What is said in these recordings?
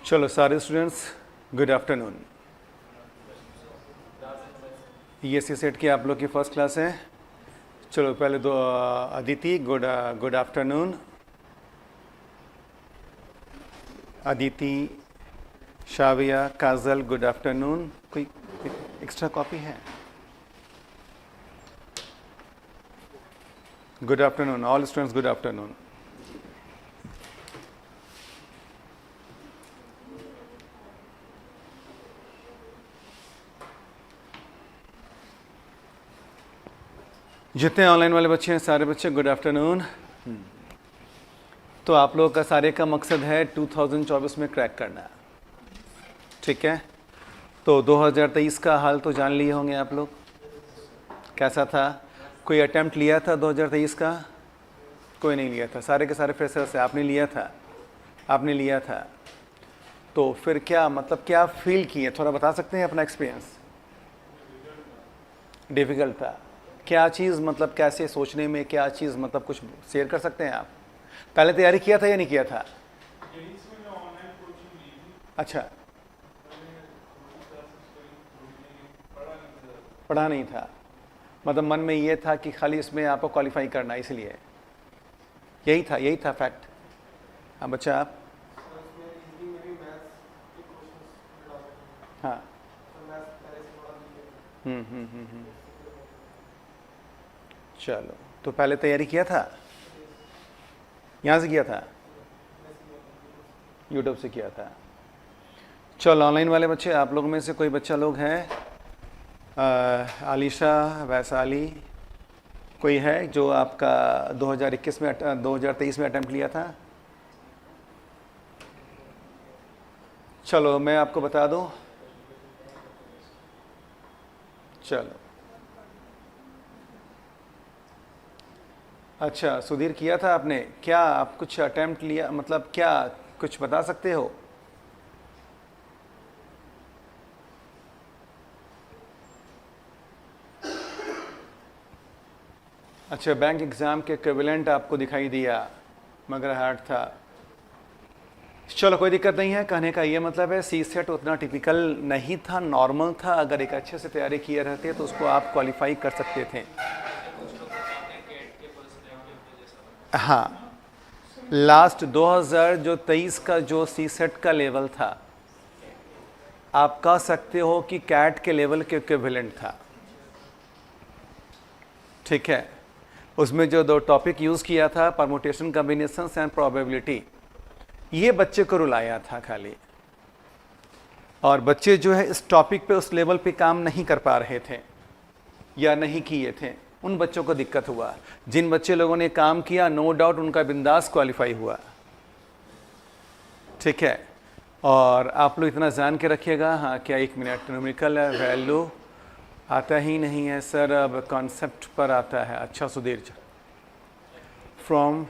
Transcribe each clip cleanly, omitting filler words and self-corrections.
चलो सारे students good afternoon. ये सी सेट की आप लोग की फर्स्ट क्लास है। चलो पहले दो अदिति गुड आफ्टरनून। अदिति, शाविया, काजल गुड आफ्टरनून। कोई एक्स्ट्रा कॉपी है? Good afternoon all students, good afternoon. जितने ऑनलाइन वाले बच्चे हैं सारे बच्चे गुड आफ्टरनून। तो आप लोगों का सारे का मकसद है 2024 में क्रैक करना, ठीक है? तो 2023 का हाल तो जान लिए होंगे आप लोग, कैसा था? कोई अटेम्प्ट लिया था 2023 का? कोई नहीं लिया था, सारे के सारे फ्रेशर से आपने लिया था, आपने लिया था। तो फिर क्या मतलब क्या फील किए, थोड़ा बता सकते हैं अपना एक्सपीरियंस? डिफ़िकल्ट था। क्या चीज़ मतलब कैसे सोचने में, क्या चीज़ मतलब कुछ शेयर कर सकते हैं आप? पहले तैयारी किया था या नहीं किया था? अच्छा, पढ़ा नहीं था, मतलब मन में ये था कि खाली इसमें आपको क्वालिफाई करना, इसलिए यही था फैक्ट। हाँ बच्चा आप? हाँ चलो, तो पहले तैयारी किया था? यहाँ से किया था? यूट्यूब से किया था। चलो ऑनलाइन वाले बच्चे, आप लोग में से कोई बच्चा लोग हैं, आलिशा, वैशाली, कोई है जो आपका 2021 में 2023 में अटेम्प्ट लिया था? चलो मैं आपको बता दूं। चलो अच्छा, सुधीर किया था आपने? क्या आप कुछ अटेम्प्ट लिया, मतलब क्या कुछ बता सकते हो? अच्छा, बैंक एग्ज़ाम के इक्विवेलेंट आपको दिखाई दिया मगर हार्ड था। चलो कोई दिक्कत नहीं है, कहने का ये मतलब है सी सेट उतना टिपिकल नहीं था, नॉर्मल था। अगर एक अच्छे से तैयारी किए रहते तो उसको आप क्वालिफाई कर सकते थे। हाँ, लास्ट 2023 का जो सी सेट का लेवल था, आप कह सकते हो कि कैट के लेवल के इक्विवेलेंट था, ठीक है? उसमें जो दो टॉपिक यूज़ किया था, परमुटेशन, कॉम्बिनेशंस एंड प्रोबेबिलिटी, ये बच्चे को रुलाया था खाली। और बच्चे जो है इस टॉपिक पे उस लेवल पे काम नहीं कर पा रहे थे या नहीं किए थे, उन बच्चों को दिक्कत हुआ। जिन बच्चे लोगों ने काम किया, नो डाउट उनका बिंदास क्वालिफाई हुआ, ठीक है? और आप लोग इतना जान के रखिएगा। हाँ क्या, एक मिनट, न्यूमेरिकल वैल्यू आता ही नहीं है सर, अब कॉन्सेप्ट पर आता है। अच्छा सुधीर, फ्रॉम,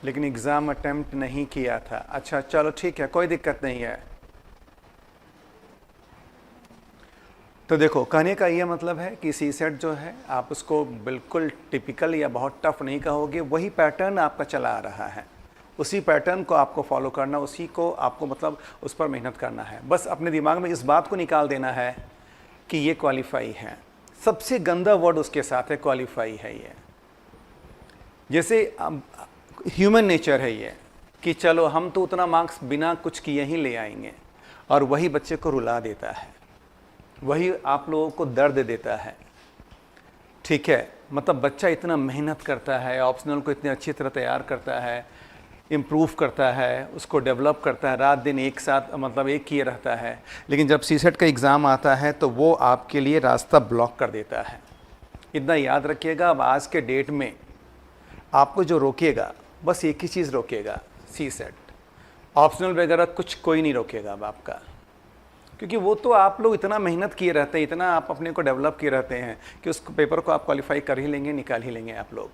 लेकिन एग्ज़ाम अटेम्प्ट नहीं किया था। अच्छा चलो ठीक है, कोई दिक्कत नहीं है। तो देखो, कहने का ये मतलब है कि सी सेट जो है आप उसको बिल्कुल टिपिकल या बहुत टफ नहीं कहोगे, वही पैटर्न आपका चला आ रहा है, उसी पैटर्न को आपको फॉलो करना, उसी को आपको मतलब उस पर मेहनत करना है। बस अपने दिमाग में इस बात को निकाल देना है कि ये क्वालिफाई है। सबसे गंदा वर्ड उसके साथ है, क्वालिफाई है। ये जैसे ह्यूमन नेचर है ये कि चलो हम तो उतना मार्क्स बिना कुछ किए ही ले आएंगे, और वही बच्चे को रुला देता है, वही आप लोगों को दर्द देता है, ठीक है? मतलब बच्चा इतना मेहनत करता है, ऑप्शनल को इतनी अच्छी तरह तैयार करता है, इम्प्रूव करता है, उसको डेवलप करता है, रात दिन एक साथ मतलब एक किए रहता है, लेकिन जब सी सेट का एग्ज़ाम आता है तो वो आपके लिए रास्ता ब्लॉक कर देता है। इतना याद रखिएगा। अब आज के डेट में आपको जो रोकेगा, बस एक ही चीज़ रोकेगा, सी सेट। ऑप्शनल वगैरह कुछ कोई नहीं रोकेगा अब आपका, क्योंकि वो तो आप लोग इतना मेहनत किए रहते हैं, इतना आप अपने को डेवलप किए रहते हैं कि उस पेपर को आप क्वालिफाई कर ही लेंगे, निकाल ही लेंगे आप लोग,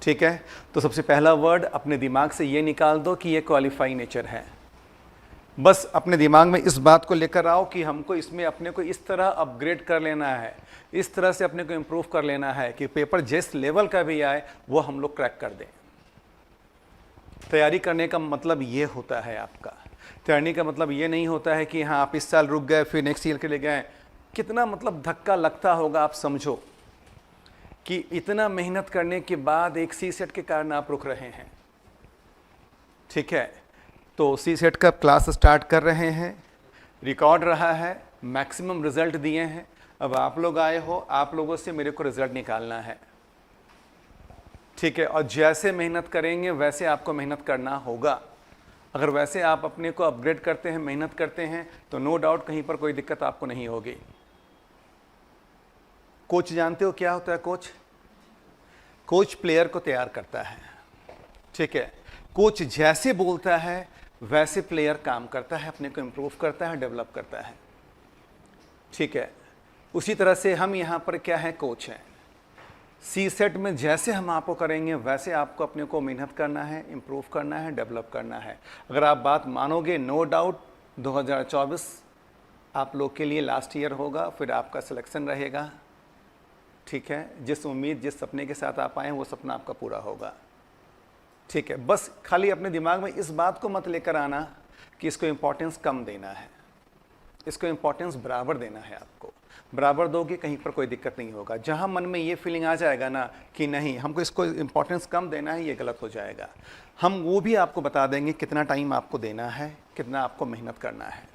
ठीक है? तो सबसे पहला वर्ड अपने दिमाग से ये निकाल दो कि ये क्वालिफाई नेचर है। बस अपने दिमाग में इस बात को लेकर आओ कि हमको इसमें अपने को इस तरह अपग्रेड कर लेना है, इस तरह से अपने को इम्प्रूव कर लेना है कि पेपर जिस लेवल का भी आए वो हम लोग क्रैक कर दें। तैयारी करने का मतलब ये होता है आपका, तैयारी का मतलब ये नहीं होता है कि हाँ आप इस साल रुक गए फिर नेक्स्ट ईयर के लिए गए। कितना मतलब धक्का लगता होगा, आप समझो कि इतना मेहनत करने के बाद एक सी सेट के कारण आप रुक रहे हैं। ठीक है, तो सी सेट का क्लास स्टार्ट कर रहे हैं, रिकॉर्ड रहा है, मैक्सिमम रिजल्ट दिए हैं। अब आप लोग आए हो, आप लोगों से मेरे को रिजल्ट निकालना है। ठीक है, और जैसे मेहनत करेंगे वैसे आपको मेहनत करना होगा। अगर वैसे आप अपने को अपग्रेड करते हैं, मेहनत करते हैं, तो नो डाउट कहीं पर कोई दिक्कत आपको नहीं होगी। कोच जानते हो क्या होता है? कोच प्लेयर को तैयार करता है। ठीक है, कोच जैसे बोलता है वैसे प्लेयर काम करता है, अपने को इम्प्रूव करता है, डेवलप करता है। ठीक है, उसी तरह से हम यहाँ पर क्या है, कोच हैं। सी सेट में जैसे हम आपको करेंगे वैसे आपको अपने को मेहनत करना है, इम्प्रूव करना है, डेवलप करना है। अगर आप बात मानोगे, नो डाउट 2024 आप लोग के लिए लास्ट ईयर होगा, फिर आपका सिलेक्शन रहेगा। ठीक है, जिस उम्मीद जिस सपने के साथ आप आए हैं वो सपना आपका पूरा होगा। ठीक है, बस खाली अपने दिमाग में इस बात को मत लेकर आना कि इसको इम्पोर्टेंस कम देना है, इसको इम्पोर्टेंस बराबर देना है। आपको बराबर दोगे कहीं पर कोई दिक्कत नहीं होगा। जहां मन में ये फीलिंग आ जाएगा ना कि नहीं हमको इसको इम्पोर्टेंस कम देना है, ये गलत हो जाएगा। हम वो भी आपको बता देंगे कितना टाइम आपको देना है, कितना आपको मेहनत करना है।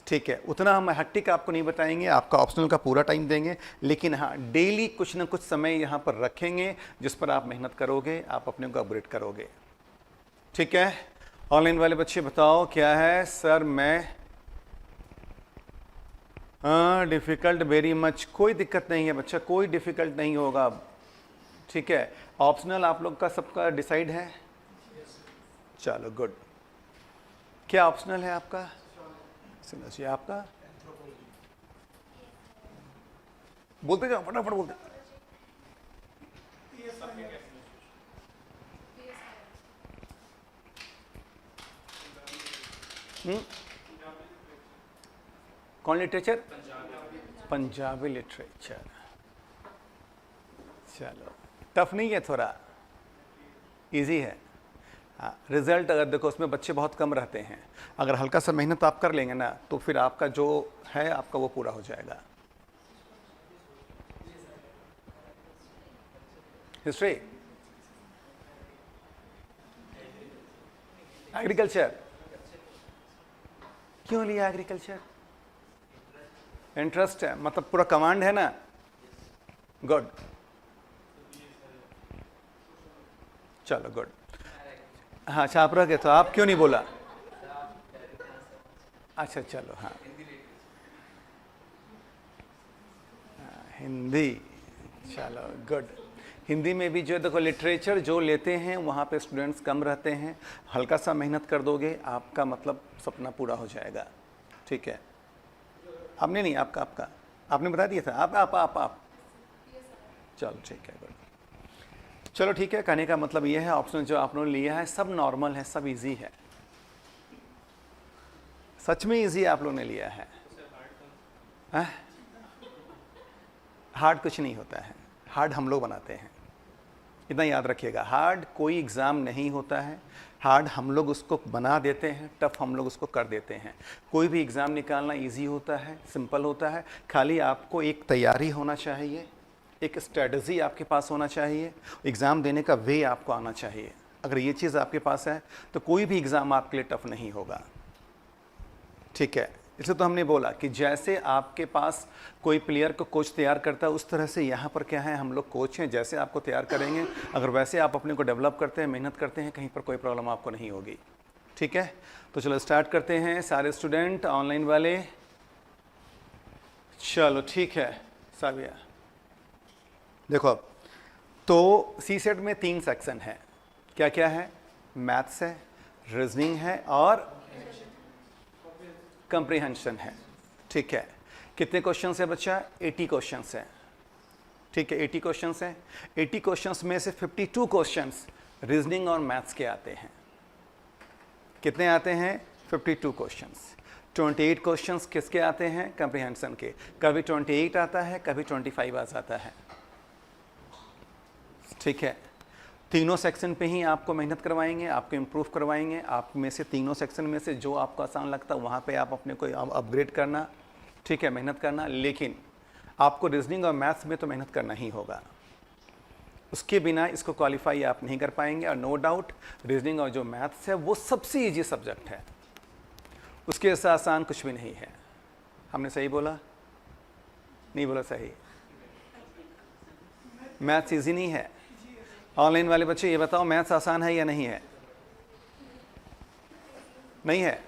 ठीक है, उतना हम हैक्टिक आपको नहीं बताएंगे, आपका ऑप्शनल का पूरा टाइम देंगे, लेकिन हाँ डेली कुछ ना कुछ समय यहाँ पर रखेंगे जिस पर आप मेहनत करोगे, आप अपने को अपग्रेड करोगे। ठीक है, ऑनलाइन वाले बच्चे बताओ क्या है? सर मैं डिफ़िकल्ट वेरी मच। कोई दिक्कत नहीं है बच्चा, कोई डिफ़िकल्ट नहीं होगा। ठीक है, ऑप्शनल आप लोग का सबका डिसाइड है? चलो गुड। क्या ऑप्शनल है आपका? समझिए आपका, बोलते जाओ फटाफट बोलते। कौन लिटरेचर? पंजाबी लिटरेचर। चलो टफ नहीं है, थोड़ा इजी है। हाँ, रिजल्ट अगर देखो उसमें बच्चे बहुत कम रहते हैं, अगर हल्का सा मेहनत आप कर लेंगे ना तो फिर आपका जो है आपका वो पूरा हो जाएगा। History, agriculture. क्यों लिया एग्रीकल्चर? इंटरेस्ट है, मतलब पूरा कमांड है ना। गुड, चलो गुड। हाँ छाप रह गए तो आप क्यों नहीं बोला? अच्छा चलो, हाँ हिंदी, चलो गुड। हिंदी में भी जो देखो लिटरेचर जो लेते हैं वहाँ पे स्टूडेंट्स कम रहते हैं, हल्का सा मेहनत कर दोगे आपका मतलब सपना पूरा हो जाएगा। ठीक है, आपने नहीं, आपका आपने बता दिया था। आप चलो ठीक है गुड। चलो ठीक है, कहने का मतलब ये है ऑप्शन जो आप लोगों ने लिया है सब नॉर्मल है, सब इजी है, सच में इजी आप लोगों ने लिया है। हार्ड कुछ नहीं होता है, हार्ड हम लोग बनाते हैं, इतना याद रखिएगा। हार्ड कोई एग्ज़ाम नहीं होता है, हार्ड हम लोग उसको बना देते हैं, टफ हम लोग उसको कर देते हैं। कोई भी एग्ज़ाम निकालना इजी होता है, सिंपल होता है, खाली आपको एक तैयारी होना चाहिए, एक स्ट्रेटजी आपके पास होना चाहिए, एग्ज़ाम देने का वे आपको आना चाहिए। अगर ये चीज़ आपके पास है तो कोई भी एग्ज़ाम आपके लिए टफ नहीं होगा। ठीक है, इसलिए तो हमने बोला कि जैसे आपके पास कोई प्लेयर को कोच तैयार करता है उस तरह से यहाँ पर क्या है, हम लोग कोच हैं, जैसे आपको तैयार करेंगे, अगर वैसे आप अपने को डेवलप करते हैं, मेहनत करते हैं, कहीं पर कोई प्रॉब्लम आपको नहीं होगी। ठीक है, तो चलो स्टार्ट करते हैं सारे स्टूडेंट ऑनलाइन वाले। चलो ठीक है साबिया, देखो अब तो सी सेट में 3 सेक्शन है। क्या क्या है? मैथ्स है, रीजनिंग है और कंप्रीहेंशन है। ठीक है, कितने क्वेश्चंस है बच्चा? 80 क्वेश्चंस हैं। ठीक है, 80 क्वेश्चंस हैं। 80 क्वेश्चंस में से 52 क्वेश्चंस रीजनिंग और मैथ्स के आते हैं। कितने आते हैं? 52 क्वेश्चंस। 28 क्वेश्चंस किसके आते हैं? कंप्रीहेंशन के। कभी 28 आता है, कभी 25 आ जाता है। ठीक है, तीनों सेक्शन पे ही आपको मेहनत करवाएंगे, आपको इम्प्रूव करवाएंगे। आप में से तीनों सेक्शन में से जो आपको आसान लगता है वहाँ पे आप अपने को अपग्रेड करना, ठीक है, मेहनत करना। लेकिन आपको रीजनिंग और मैथ्स में तो मेहनत करना ही होगा, उसके बिना इसको क्वालिफाई आप नहीं कर पाएंगे। और नो डाउट रीजनिंग और जो मैथ्स है वो सबसे ईजी सब्जेक्ट है, उसके जैसा आसान कुछ भी नहीं है। हमने सही बोला? नहीं बोला सही? मैथ्स ईजी नहीं है। ऑनलाइन वाले बच्चे ये बताओ, मैथ्स आसान है या नहीं है? नहीं है।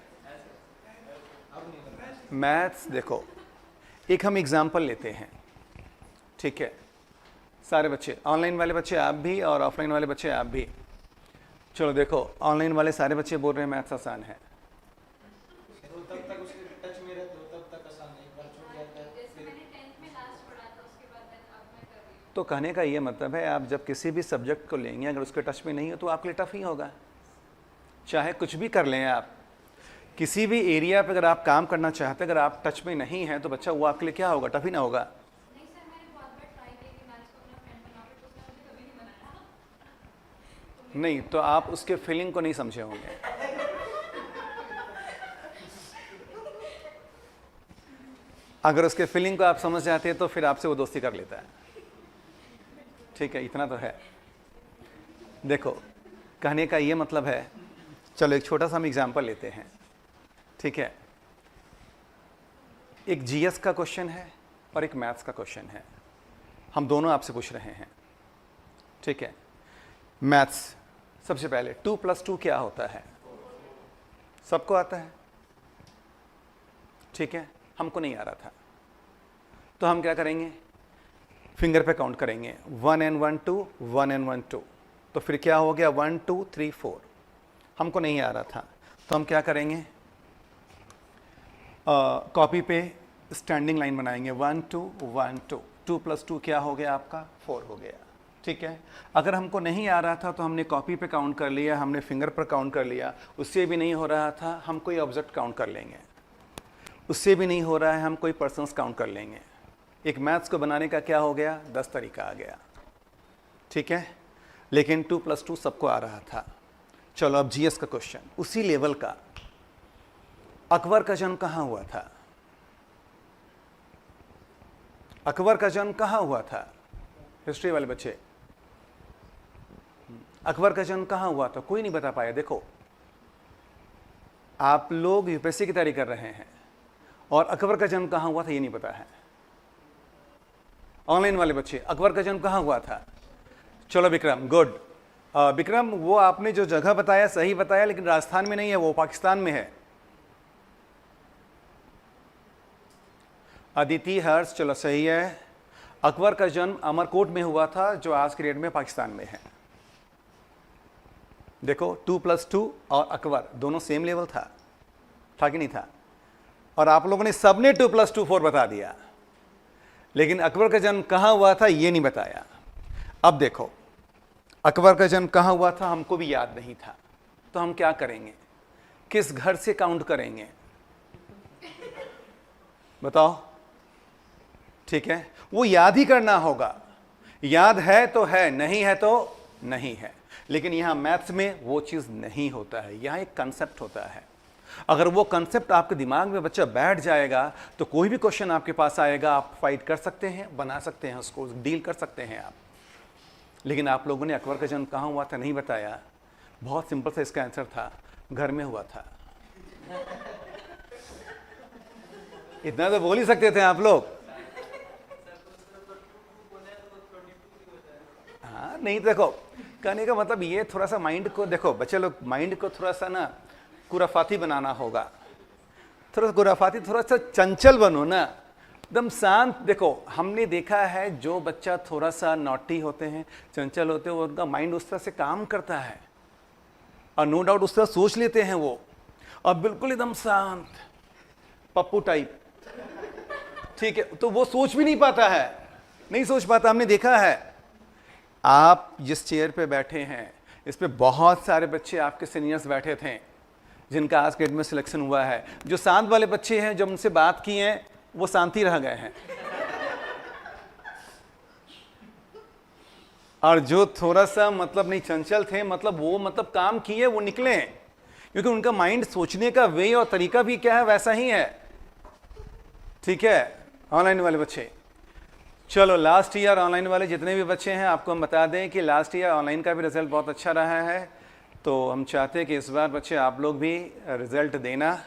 मैथ्स देखो, एक हम एग्जाम्पल लेते हैं, ठीक है, सारे बच्चे, ऑनलाइन वाले बच्चे आप भी और ऑफलाइन वाले बच्चे आप भी। चलो देखो, ऑनलाइन वाले सारे बच्चे बोल रहे हैं मैथ्स आसान है। तो कहने का ये मतलब है, आप जब किसी भी सब्जेक्ट को लेंगे अगर उसके टच में नहीं हो तो आपके लिए टफ ही होगा। चाहे कुछ भी कर लें आप, किसी भी एरिया पे अगर आप काम करना चाहते हैं, अगर आप टच में नहीं हैं तो बच्चा वो आपके लिए क्या होगा, टफ ही ना होगा। नहीं तो आप उसके फीलिंग को नहीं समझे होंगे। अगर उसके फीलिंग को आप समझ जाते हैं तो फिर आपसे वो दोस्ती कर लेता है, ठीक है, इतना तो है। देखो, कहने का ये मतलब है, चलो एक छोटा सा हम एग्जाम्पल लेते हैं, ठीक है। एक जीएस का क्वेश्चन है और एक मैथ्स का क्वेश्चन है, हम दोनों आपसे पूछ रहे हैं, ठीक है। मैथ्स, सबसे पहले 2 + 2 क्या होता है? सबको आता है, ठीक है, हमको नहीं आ रहा था। तो हम क्या करेंगे, फिंगर पे काउंट करेंगे, 1 and 1 2, 1 and 1 2। तो फिर क्या हो गया, 1 2 3 4। हमको नहीं आ रहा था तो हम क्या करेंगे, कॉपी पे स्टैंडिंग लाइन बनाएंगे, 1 2 1 2। 2 + 2 क्या हो गया आपका, 4 हो गया, ठीक है। अगर हमको नहीं आ रहा था तो हमने कॉपी पे काउंट कर लिया, हमने फिंगर पर काउंट कर लिया, उससे भी नहीं हो रहा था हम कोई ऑब्जेक्ट काउंट कर लेंगे, उससे भी नहीं हो रहा है हम कोई पर्सन्स काउंट कर लेंगे। एक मैथ्स को बनाने का क्या हो गया, 10 तरीका आ गया, ठीक है। लेकिन 2 + 2 सबको आ रहा था। चलो अब जीएस का क्वेश्चन, उसी लेवल का। अकबर का जन्म कहाँ हुआ था? अकबर का जन्म कहाँ हुआ था? हिस्ट्री वाले बच्चे, अकबर का जन्म कहाँ हुआ था? कोई नहीं बता पाया। देखो, आप लोग यूपीएससी की तैयारी कर रहे हैं और अकबर का जन्म कहाँ हुआ था ये नहीं पता है। ऑनलाइन वाले बच्चे, अकबर का जन्म कहाँ हुआ था? चलो विक्रम, गुड। विक्रम, वो आपने जो जगह बताया सही बताया, लेकिन राजस्थान में नहीं है, वो पाकिस्तान में है। अदिति हर्ष, चलो सही है। अकबर का जन्म अमरकोट में हुआ था, जो आज के डेट में पाकिस्तान में है। देखो, 2 + 2 और अकबर दोनों सेम लेवल था कि नहीं था? और आप लोगों ने सबने 2 + 2 4 बता दिया, लेकिन अकबर का जन्म कहाँ हुआ था ये नहीं बताया। अब देखो, अकबर का जन्म कहाँ हुआ था हमको भी याद नहीं था, तो हम क्या करेंगे, किस घर से काउंट करेंगे बताओ, ठीक है। वो याद ही करना होगा, याद है तो है, नहीं है तो नहीं है। लेकिन यहां मैथ्स में वो चीज नहीं होता है, यहां एक कंसेप्ट होता है। अगर वो कंसेप्ट आपके दिमाग में बच्चा बैठ जाएगा तो कोई भी क्वेश्चन आपके पास आएगा, आप फाइट कर सकते हैं, बना सकते हैं, उसको डील कर सकते हैं आप। लेकिन आप लोगों ने अकबर का जन्म कहाँ हुआ था नहीं बताया। बहुत सिंपल सा इसका आंसर था, घर में हुआ था। इतना तो बोल ही सकते थे आप लोग। हाँ, नहीं देखो, कहने का मतलब ये थोड़ा सा माइंड को, देखो बच्चे लोग, माइंड को थोड़ा सा ना खुराफाती बनाना होगा, थोड़ा खुराफाती, थोड़ा सा चंचल बनो ना, एकदम शांत। देखो, हमने देखा है जो बच्चा थोड़ा सा नॉटी होते हैं, चंचल होते हैं, उनका माइंड उस तरह से काम करता है और नो डाउट उस तरह सोच लेते हैं वो, और बिल्कुल एकदम शांत पप्पू टाइप, ठीक है, तो वो सोच भी नहीं पाता है, नहीं सोच पाता। हमने देखा है, आप जिस चेयर पे बैठे हैं इस पे बहुत सारे बच्चे आपके सीनियर्स बैठे थे जिनका आज ग्रेड में सिलेक्शन हुआ है। जो शांत वाले बच्चे हैं, जब उनसे बात की हैं वो शांति रह गए हैं। और जो थोड़ा सा मतलब नहीं चंचल थे, मतलब वो मतलब काम किए वो निकले, क्योंकि उनका माइंड सोचने का वे और तरीका भी क्या है वैसा ही है। ठीक है ऑनलाइन वाले बच्चे, चलो लास्ट ईयर ऑनलाइन वाले जितने भी बच्चे हैं आपको हम बता दें कि लास्ट ईयर ऑनलाइन का भी रिजल्ट बहुत अच्छा रहा है, तो हम चाहते हैं कि इस बार बच्चे आप लोग भी रिजल्ट देना।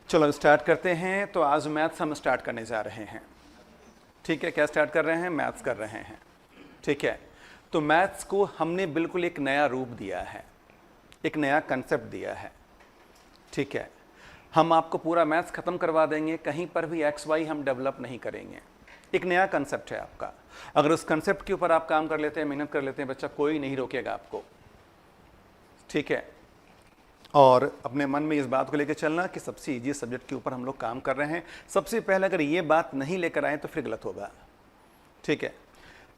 चलो स्टार्ट करते हैं। तो आज मैथ्स हम स्टार्ट करने जा रहे हैं। ठीक है, क्या स्टार्ट कर रहे हैं? मैथ्स कर रहे हैं। ठीक है, तो मैथ्स को हमने बिल्कुल एक नया रूप दिया है, एक नया कंसेप्ट दिया है। ठीक है, हम आपको पूरा मैथ्स ख़त्म करवा देंगे, कहीं पर भी एक्स वाई हम डेवलप नहीं करेंगे। एक नया कंसेप्ट है आपका, अगर उस कंसेप्ट के ऊपर आप काम कर लेते हैं, मेहनत कर लेते हैं, बच्चा कोई नहीं रोकेगा आपको। ठीक है, और अपने मन में इस बात को लेकर चलना कि सबसे ईजी सब्जेक्ट के ऊपर हम लोग काम कर रहे हैं। सबसे पहले अगर ये बात नहीं लेकर आए तो फिर गलत होगा। ठीक है,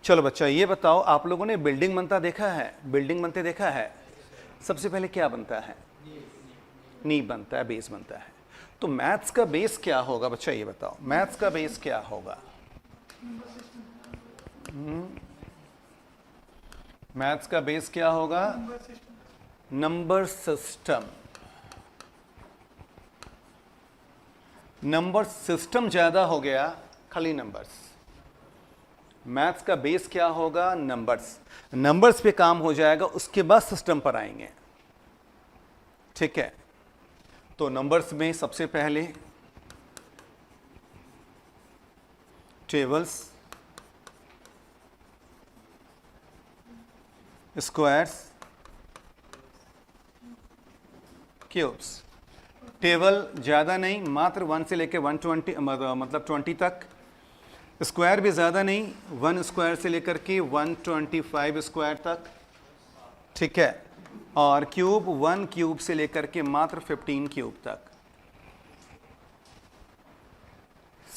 चलो बच्चा ये बताओ, आप लोगों ने बिल्डिंग बनता देखा है? बिल्डिंग बनते देखा है? सबसे पहले क्या बनता है? नींव बनता है, बेस बनता है। तो मैथ्स का बेस क्या होगा बच्चा, ये बताओ, मैथ्स का बेस क्या होगा? मैथ्स का बेस क्या होगा? Number system. नंबर सिस्टम ज्यादा हो गया, खाली नंबर्स। मैथ्स का बेस क्या होगा? नंबर्स। नंबर्स पे काम हो जाएगा, उसके बाद सिस्टम पर आएंगे। ठीक है, तो नंबर्स में सबसे पहले टेबल्स, स्क्वायर्स, क्यूब्स। टेबल ज़्यादा नहीं, मात्र 1 से लेकर 120 मतलब 20 तक। स्क्वायर भी ज़्यादा नहीं, 1 स्क्वायर से लेकर के 125 स्क्वायर तक। ठीक है, और क्यूब 1 क्यूब से लेकर के मात्र 15 क्यूब तक।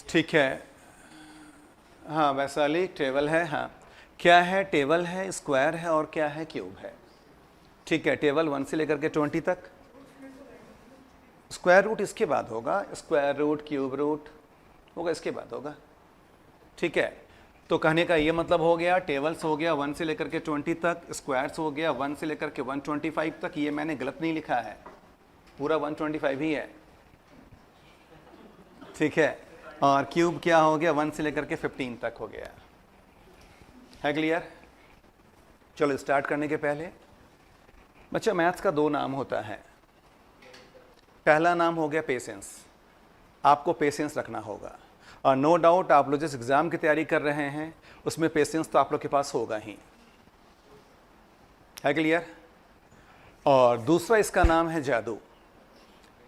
ठीक है, हाँ वैशाली टेबल है। हाँ क्या है? टेबल है, स्क्वायर है, और क्या है? क्यूब है। ठीक है, टेबल 1 से लेकर के 20 तक। स्क्वायर रूट इसके बाद होगा, स्क्वायर रूट क्यूब रूट होगा इसके बाद होगा। ठीक है, तो कहने का ये मतलब हो गया, टेबल्स हो गया 1 से लेकर के 20 तक, स्क्वायर्स हो गया 1 से लेकर के 125 तक। ये मैंने गलत नहीं लिखा है, पूरा 125 ही है। ठीक है, और क्यूब क्या हो गया? 1 से लेकर के 15 तक हो गया। है क्लियर? चलो स्टार्ट करने के पहले बच्चा, मैथ्स का 2 नाम होता है। पहला नाम हो गया पेशेंस। आपको पेशेंस रखना होगा, और नो डाउट आप लोग जिस एग्ज़ाम की तैयारी कर रहे हैं उसमें पेशेंस तो आप लोग के पास होगा ही। है क्लियर? और दूसरा इसका नाम है जादू।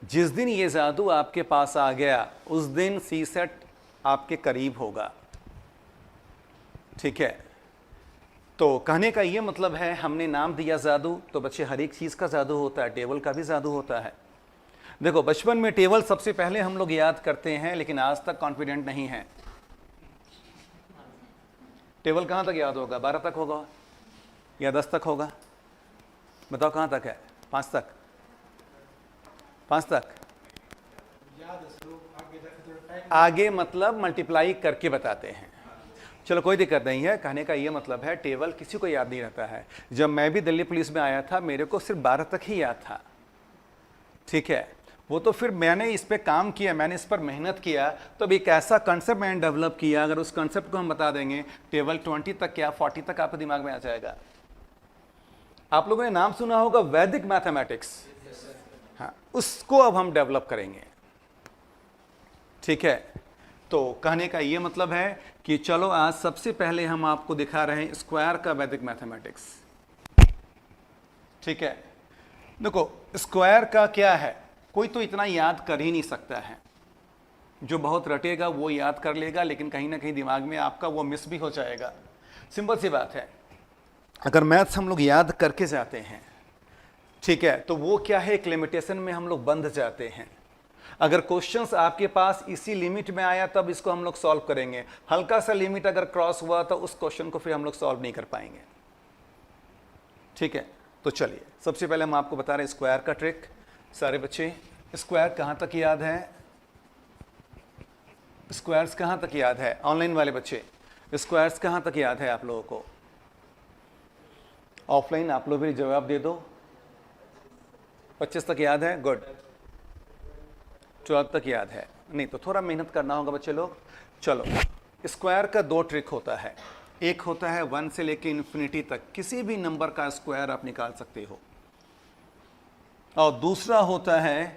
जिस दिन ये जादू आपके पास आ गया उस दिन सीसेट आपके करीब होगा। ठीक है, तो कहने का ये मतलब है, हमने नाम दिया जादू, तो बच्चे हर एक चीज़ का जादू होता है, टेबल का भी जादू होता है। देखो बचपन में टेबल सबसे पहले हम लोग याद करते हैं, लेकिन आज तक कॉन्फिडेंट नहीं है। टेबल कहाँ तक याद होगा? 12 तक होगा या 10 तक होगा? बताओ कहाँ तक है? 5 तक? 5 तक? आगे मतलब मल्टीप्लाई करके बताते हैं। चलो कोई दिक्कत नहीं है, कहने का ये मतलब है टेबल किसी को याद नहीं रहता है। जब मैं भी दिल्ली पुलिस में आया था मेरे को सिर्फ 12 तक ही याद था। ठीक है, वो तो फिर मैंने इस पे काम किया, मैंने इस पर मेहनत किया, तो अब एक ऐसा कंसेप्ट मैंने डेवलप किया, अगर उस कंसेप्ट को हम बता देंगे टेबल 20 तक क्या 40 तक आपके दिमाग में आ जाएगा। आप लोगों ने नाम सुना होगा वैदिक मैथमेटिक्स, हाँ उसको अब हम डेवलप करेंगे। ठीक है, तो कहने का ये मतलब है कि चलो आज सबसे पहले हम आपको दिखा रहे हैं स्क्वायर का वैदिक मैथमेटिक्स। ठीक है, देखो स्क्वायर का क्या है, कोई तो इतना याद कर ही नहीं सकता है। जो बहुत रटेगा वो याद कर लेगा, लेकिन कहीं ना कहीं दिमाग में आपका वो मिस भी हो जाएगा। सिंपल सी बात है, अगर मैथ्स हम लोग याद करके जाते हैं, ठीक है, तो वो क्या है, एक लिमिटेशन में हम लोग बंध जाते हैं। अगर क्वेश्चंस आपके पास इसी लिमिट में आया तब इसको हम लोग सॉल्व करेंगे, हल्का सा लिमिट अगर क्रॉस हुआ तो उस क्वेश्चन को फिर हम लोग सॉल्व नहीं कर पाएंगे। ठीक है, तो चलिए सबसे पहले हम आपको बता रहे हैं स्क्वायर का ट्रिक। सारे बच्चे स्क्वायर कहाँ तक याद है? स्क्वायर्स कहाँ तक याद है? ऑनलाइन वाले बच्चे स्क्वायर्स कहाँ तक याद है आप लोगों को? ऑफलाइन आप लोग भी जवाब दे दो। 25 तक याद है? गुड। 12 तक याद है? नहीं तो थोड़ा मेहनत करना होगा बच्चे लोग। चलो, स्क्वायर का दो ट्रिक होता है। एक होता है 1 से लेके इन्फिनिटी तक किसी भी नंबर का स्क्वायर आप निकाल सकते हो, और दूसरा होता है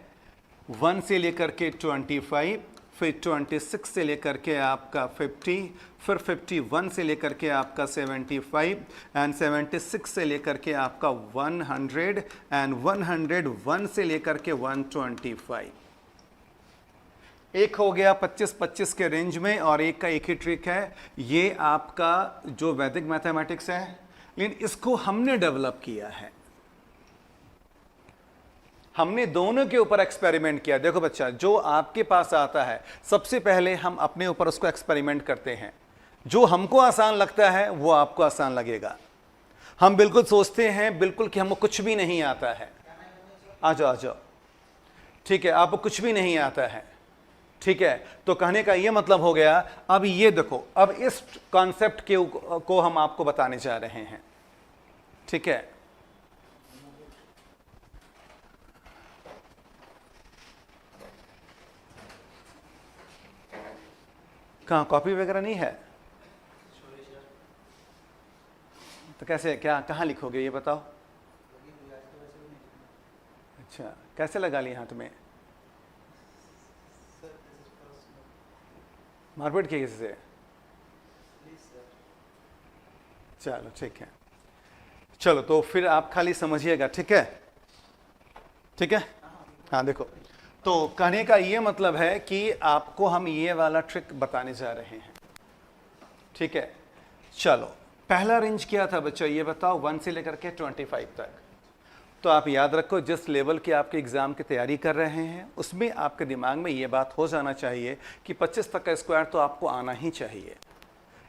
1 से लेकर के 25, फिर 26 से लेकर के आपका 50, फिर 51 से लेकर के आपका 75, एंड 76 से लेकर के आपका 100, एंड 101 से लेकर के 125। एक हो गया 25-25 के रेंज में, और एक का एक ही ट्रिक है। ये आपका जो वैदिक मैथमेटिक्स है, लेकिन इसको हमने डेवलप किया है। हमने दोनों के ऊपर एक्सपेरिमेंट किया। देखो बच्चा, जो आपके पास आता है सबसे पहले हम अपने ऊपर उसको एक्सपेरिमेंट करते हैं। जो हमको आसान लगता है वो आपको आसान लगेगा। हम बिल्कुल सोचते हैं बिल्कुल कि हमको कुछ भी नहीं आता है। आ जाओ आ जाओ, ठीक है, आपको कुछ भी नहीं आता है, ठीक है। तो कहने का ये मतलब हो गया, अब ये देखो, अब इस कॉन्सेप्ट को हम आपको बताने जा रहे हैं, ठीक है। कहाँ कॉपी वगैरह नहीं है? तो कैसे, क्या, कहाँ लिखोगे ये बताओ? अच्छा, कैसे लगा ली हाथ में? मारपीट की किसी से? चलो ठीक है, चलो तो फिर आप खाली समझिएगा, ठीक है, ठीक है। हाँ देखो, तो कहने का ये मतलब है कि आपको हम ये वाला ट्रिक बताने जा रहे हैं, ठीक है। चलो, पहला रेंज क्या था बच्चा ये बताओ? 1 से लेकर के 25 तक। तो आप याद रखो, जिस लेवल की आपके एग्जाम की तैयारी कर रहे हैं उसमें आपके दिमाग में ये बात हो जाना चाहिए कि 25 तक का स्क्वायर तो आपको आना ही चाहिए।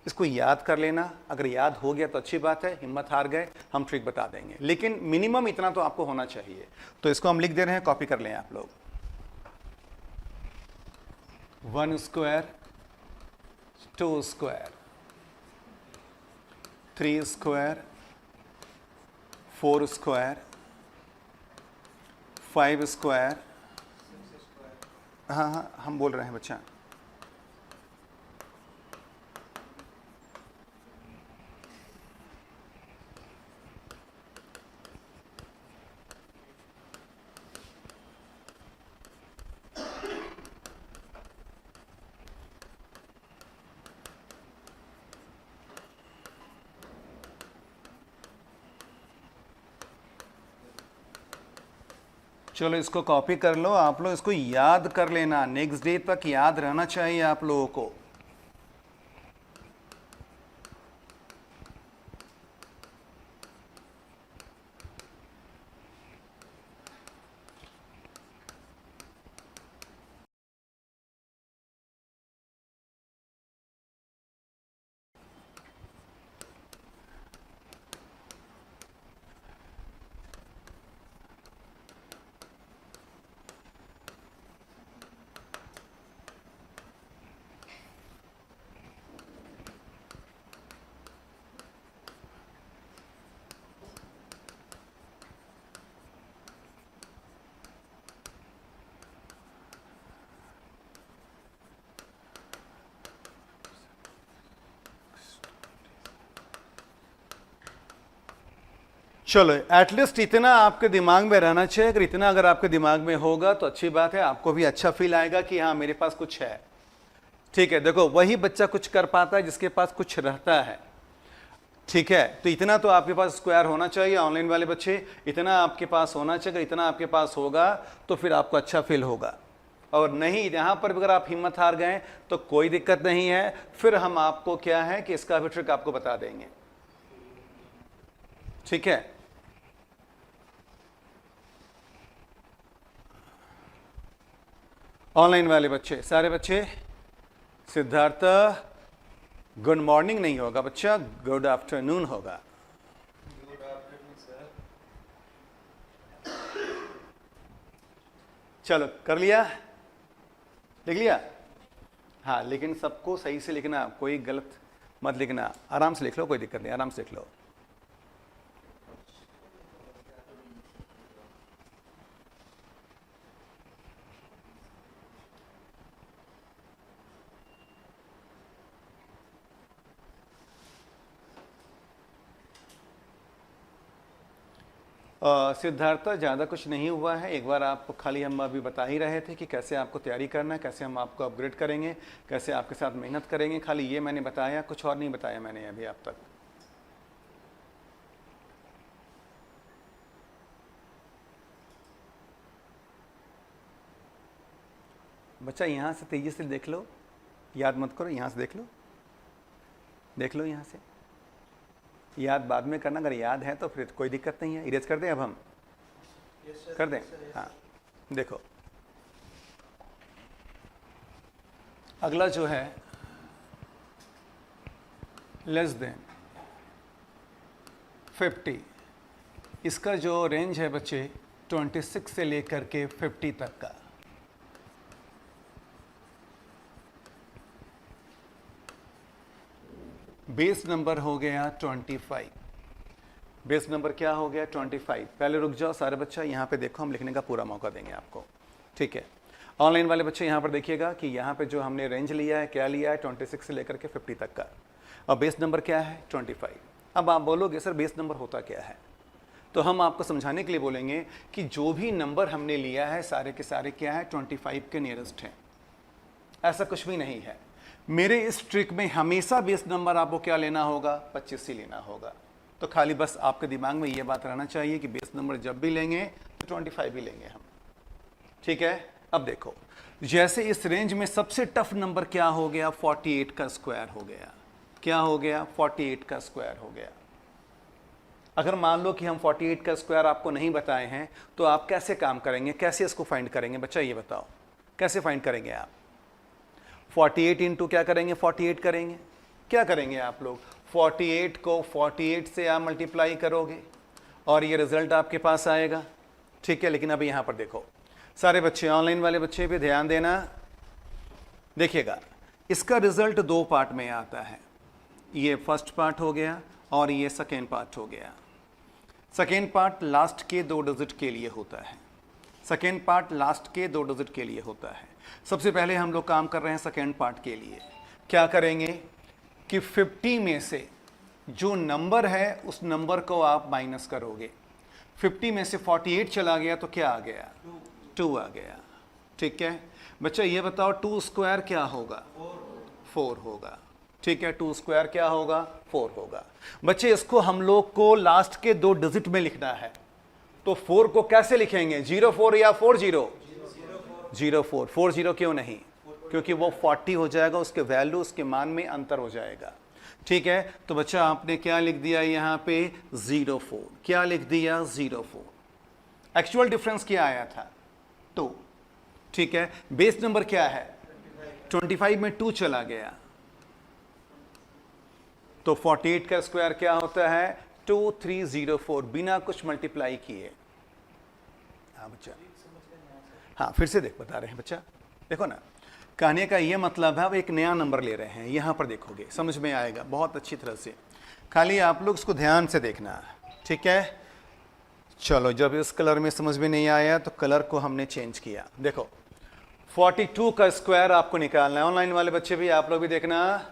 इसको याद कर लेना, अगर याद हो गया तो अच्छी बात है, हिम्मत हार गए हम ट्रिक बता देंगे, लेकिन मिनिमम इतना तो आपको होना चाहिए। तो इसको हम लिख दे रहे हैं, कॉपी कर लें आप लोग। 1 square, 2 square, 3 square, 4 square, 5 square. हाँ हाँ हम बोल रहे हैं बच्चा। चलो इसको कॉपी कर लो आप लोग, इसको याद कर लेना, नेक्स्ट डे तक याद रहना चाहिए आप लोगों को। चलो एटलीस्ट इतना आपके दिमाग में रहना चाहिए। अगर इतना अगर आपके दिमाग में होगा तो अच्छी बात है, आपको भी अच्छा फील आएगा कि हाँ मेरे पास कुछ है, ठीक है। देखो, वही बच्चा कुछ कर पाता है जिसके पास कुछ रहता है, ठीक है। तो इतना तो आपके पास स्क्वायर होना चाहिए। ऑनलाइन वाले बच्चे, इतना आपके पास होना चाहिए। इतना आपके पास होगा तो फिर आपको अच्छा फील होगा, और नहीं यहां पर अगर आप हिम्मत हार गए तो कोई दिक्कत नहीं है, फिर हम आपको क्या है कि इसका भी ट्रिक आपको बता देंगे, ठीक है। ऑनलाइन वाले बच्चे, सारे बच्चे, सिद्धार्थ गुड मॉर्निंग नहीं होगा बच्चा, गुड आफ्टरनून होगा। Good afternoon sir. चलो कर लिया, लिख लिया? हाँ, लेकिन सबको सही से लिखना, कोई गलत मत लिखना। आराम से लिख लो, कोई दिक्कत नहीं, आराम से लिख लो। सिद्धार्थ, ज़्यादा कुछ नहीं हुआ है। एक बार आप खाली हम अभी बता ही रहे थे कि कैसे आपको तैयारी करना है, कैसे हम आपको अपग्रेड करेंगे, कैसे आपके साथ मेहनत करेंगे। खाली ये मैंने बताया, कुछ और नहीं बताया मैंने अभी आप तक। बच्चा यहाँ से तेजी से देख लो, याद मत करो, यहाँ से देख लो, देख लो यहाँ से। याद बाद में करना, अगर याद है तो फिर कोई दिक्कत नहीं है। इरेज कर दें अब हम? कर दें? हाँ, देखो अगला जो है लेस देन 50, इसका जो रेंज है बच्चे 26 से लेकर के 50 तक का। बेस नंबर हो गया 25। बेस नंबर क्या हो गया? 25। पहले रुक जाओ सारे बच्चा, यहाँ पे देखो, हम लिखने का पूरा मौका देंगे आपको, ठीक है। ऑनलाइन वाले बच्चे यहाँ पर देखिएगा कि यहाँ पे जो हमने रेंज लिया है, क्या लिया है, 26 से लेकर के 50 तक का, और बेस नंबर क्या है? 25। अब आप बोलोगे सर बेस नंबर होता क्या है, तो हम आपको समझाने के लिए बोलेंगे कि जो भी नंबर हमने लिया है सारे के सारे क्या है? 25 के नियरेस्ट हैं। ऐसा कुछ भी नहीं है। मेरे इस ट्रिक में हमेशा बेस नंबर आपको क्या लेना होगा? 25 ही लेना होगा। तो खाली बस आपके दिमाग में ये बात रहना चाहिए कि बेस नंबर जब भी लेंगे तो 25 ही लेंगे हम, ठीक है। अब देखो, जैसे इस रेंज में सबसे टफ नंबर क्या हो गया? 48 का स्क्वायर हो गया। क्या हो गया? 48 का स्क्वायर हो गया। अगर मान लो कि हम 48 का स्क्वायर आपको नहीं बताए हैं तो आप कैसे काम करेंगे, कैसे इसको फाइंड करेंगे? बच्चा ये बताओ, कैसे फाइंड करेंगे आप? 48 इंटू क्या करेंगे? 48 करेंगे। क्या करेंगे आप लोग? 48 को 48 से आप मल्टीप्लाई करोगे और ये रिजल्ट आपके पास आएगा, ठीक है। लेकिन अभी यहाँ पर देखो सारे बच्चे, ऑनलाइन वाले बच्चे भी ध्यान देना, देखिएगा इसका रिजल्ट दो पार्ट में आता है। ये फर्स्ट पार्ट हो गया और ये सेकेंड पार्ट हो गया। सेकेंड पार्ट लास्ट के 2 डिजिट के लिए होता है। सेकेंड पार्ट लास्ट के 2 डिजिट के लिए होता है। सबसे पहले हम लोग काम कर रहे हैं सेकेंड पार्ट के लिए। क्या करेंगे कि 50 में से जो नंबर है उस नंबर को आप माइनस करोगे। 50 में से 48 चला गया तो क्या आ गया? 2 आ गया, ठीक है। बच्चा ये बताओ 2 स्क्वायर क्या होगा? 4 होगा, ठीक है। 2 स्क्वायर क्या होगा? 4 होगा। बच्चे इसको हम लोग को लास्ट के 2 डिजिट में लिखना है, तो 4 को कैसे लिखेंगे? 04 या 40? 04। 40 क्यों नहीं? क्योंकि वो 40 हो जाएगा, उसके वैल्यू, उसके मान में अंतर हो जाएगा, ठीक है। तो बच्चा आपने क्या लिख दिया यहाँ पे? 04। क्या लिख दिया? 04। एक्चुअल डिफरेंस क्या आया था? 2, ठीक है। बेस नंबर क्या है? 25 में 2 चला गया तो 48 का स्क्वायर क्या होता है? 2304, बिना कुछ मल्टीप्लाई किए। हाँ बच्चा, हाँ फिर से देख, बता रहे हैं बच्चा, देखो ना, कहने का ये मतलब है अब एक नया नंबर ले रहे हैं। यहाँ पर देखोगे समझ में आएगा बहुत अच्छी तरह से, खाली आप लोग इसको ध्यान से देखना, ठीक है। चलो, जब इस कलर में समझ में नहीं आया तो कलर को हमने चेंज किया। देखो 42 का स्क्वायर आपको निकालना है। ऑनलाइन वाले बच्चे भी, आप लोग भी देखना।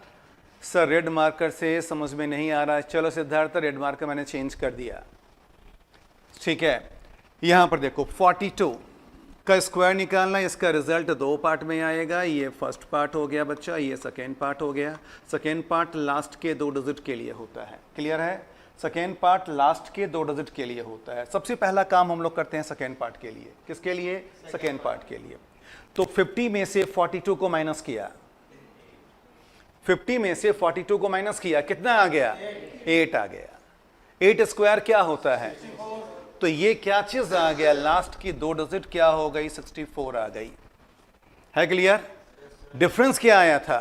सर रेड मार्कर से समझ में नहीं आ रहा है। चलो सिद्धार्थ, रेड मार्कर मैंने चेंज कर दिया, ठीक है। यहाँ पर देखो 42 का स्क्वायर निकालना है। इसका रिजल्ट 2 पार्ट में आएगा। ये फर्स्ट पार्ट हो गया बच्चा, ये सेकेंड पार्ट हो गया। सेकेंड पार्ट लास्ट के 2 डिजिट के लिए होता है, क्लियर है। सेकेंड पार्ट लास्ट के 2 डिजिट के लिए होता है। सबसे पहला काम हम लोग करते हैं सेकेंड पार्ट के लिए। किसके लिए? सेकेंड पार्ट के लिए। तो 50 में से 42 को माइनस किया। 50 में से 42 को माइनस किया, कितना आ गया? 8 आ गया। 8 स्क्वायर क्या होता है? तो ये क्या चीज आ गया? लास्ट की 2 डिजिट क्या हो गई? 64 आ गई, है क्लियर। डिफरेंस क्या आया था?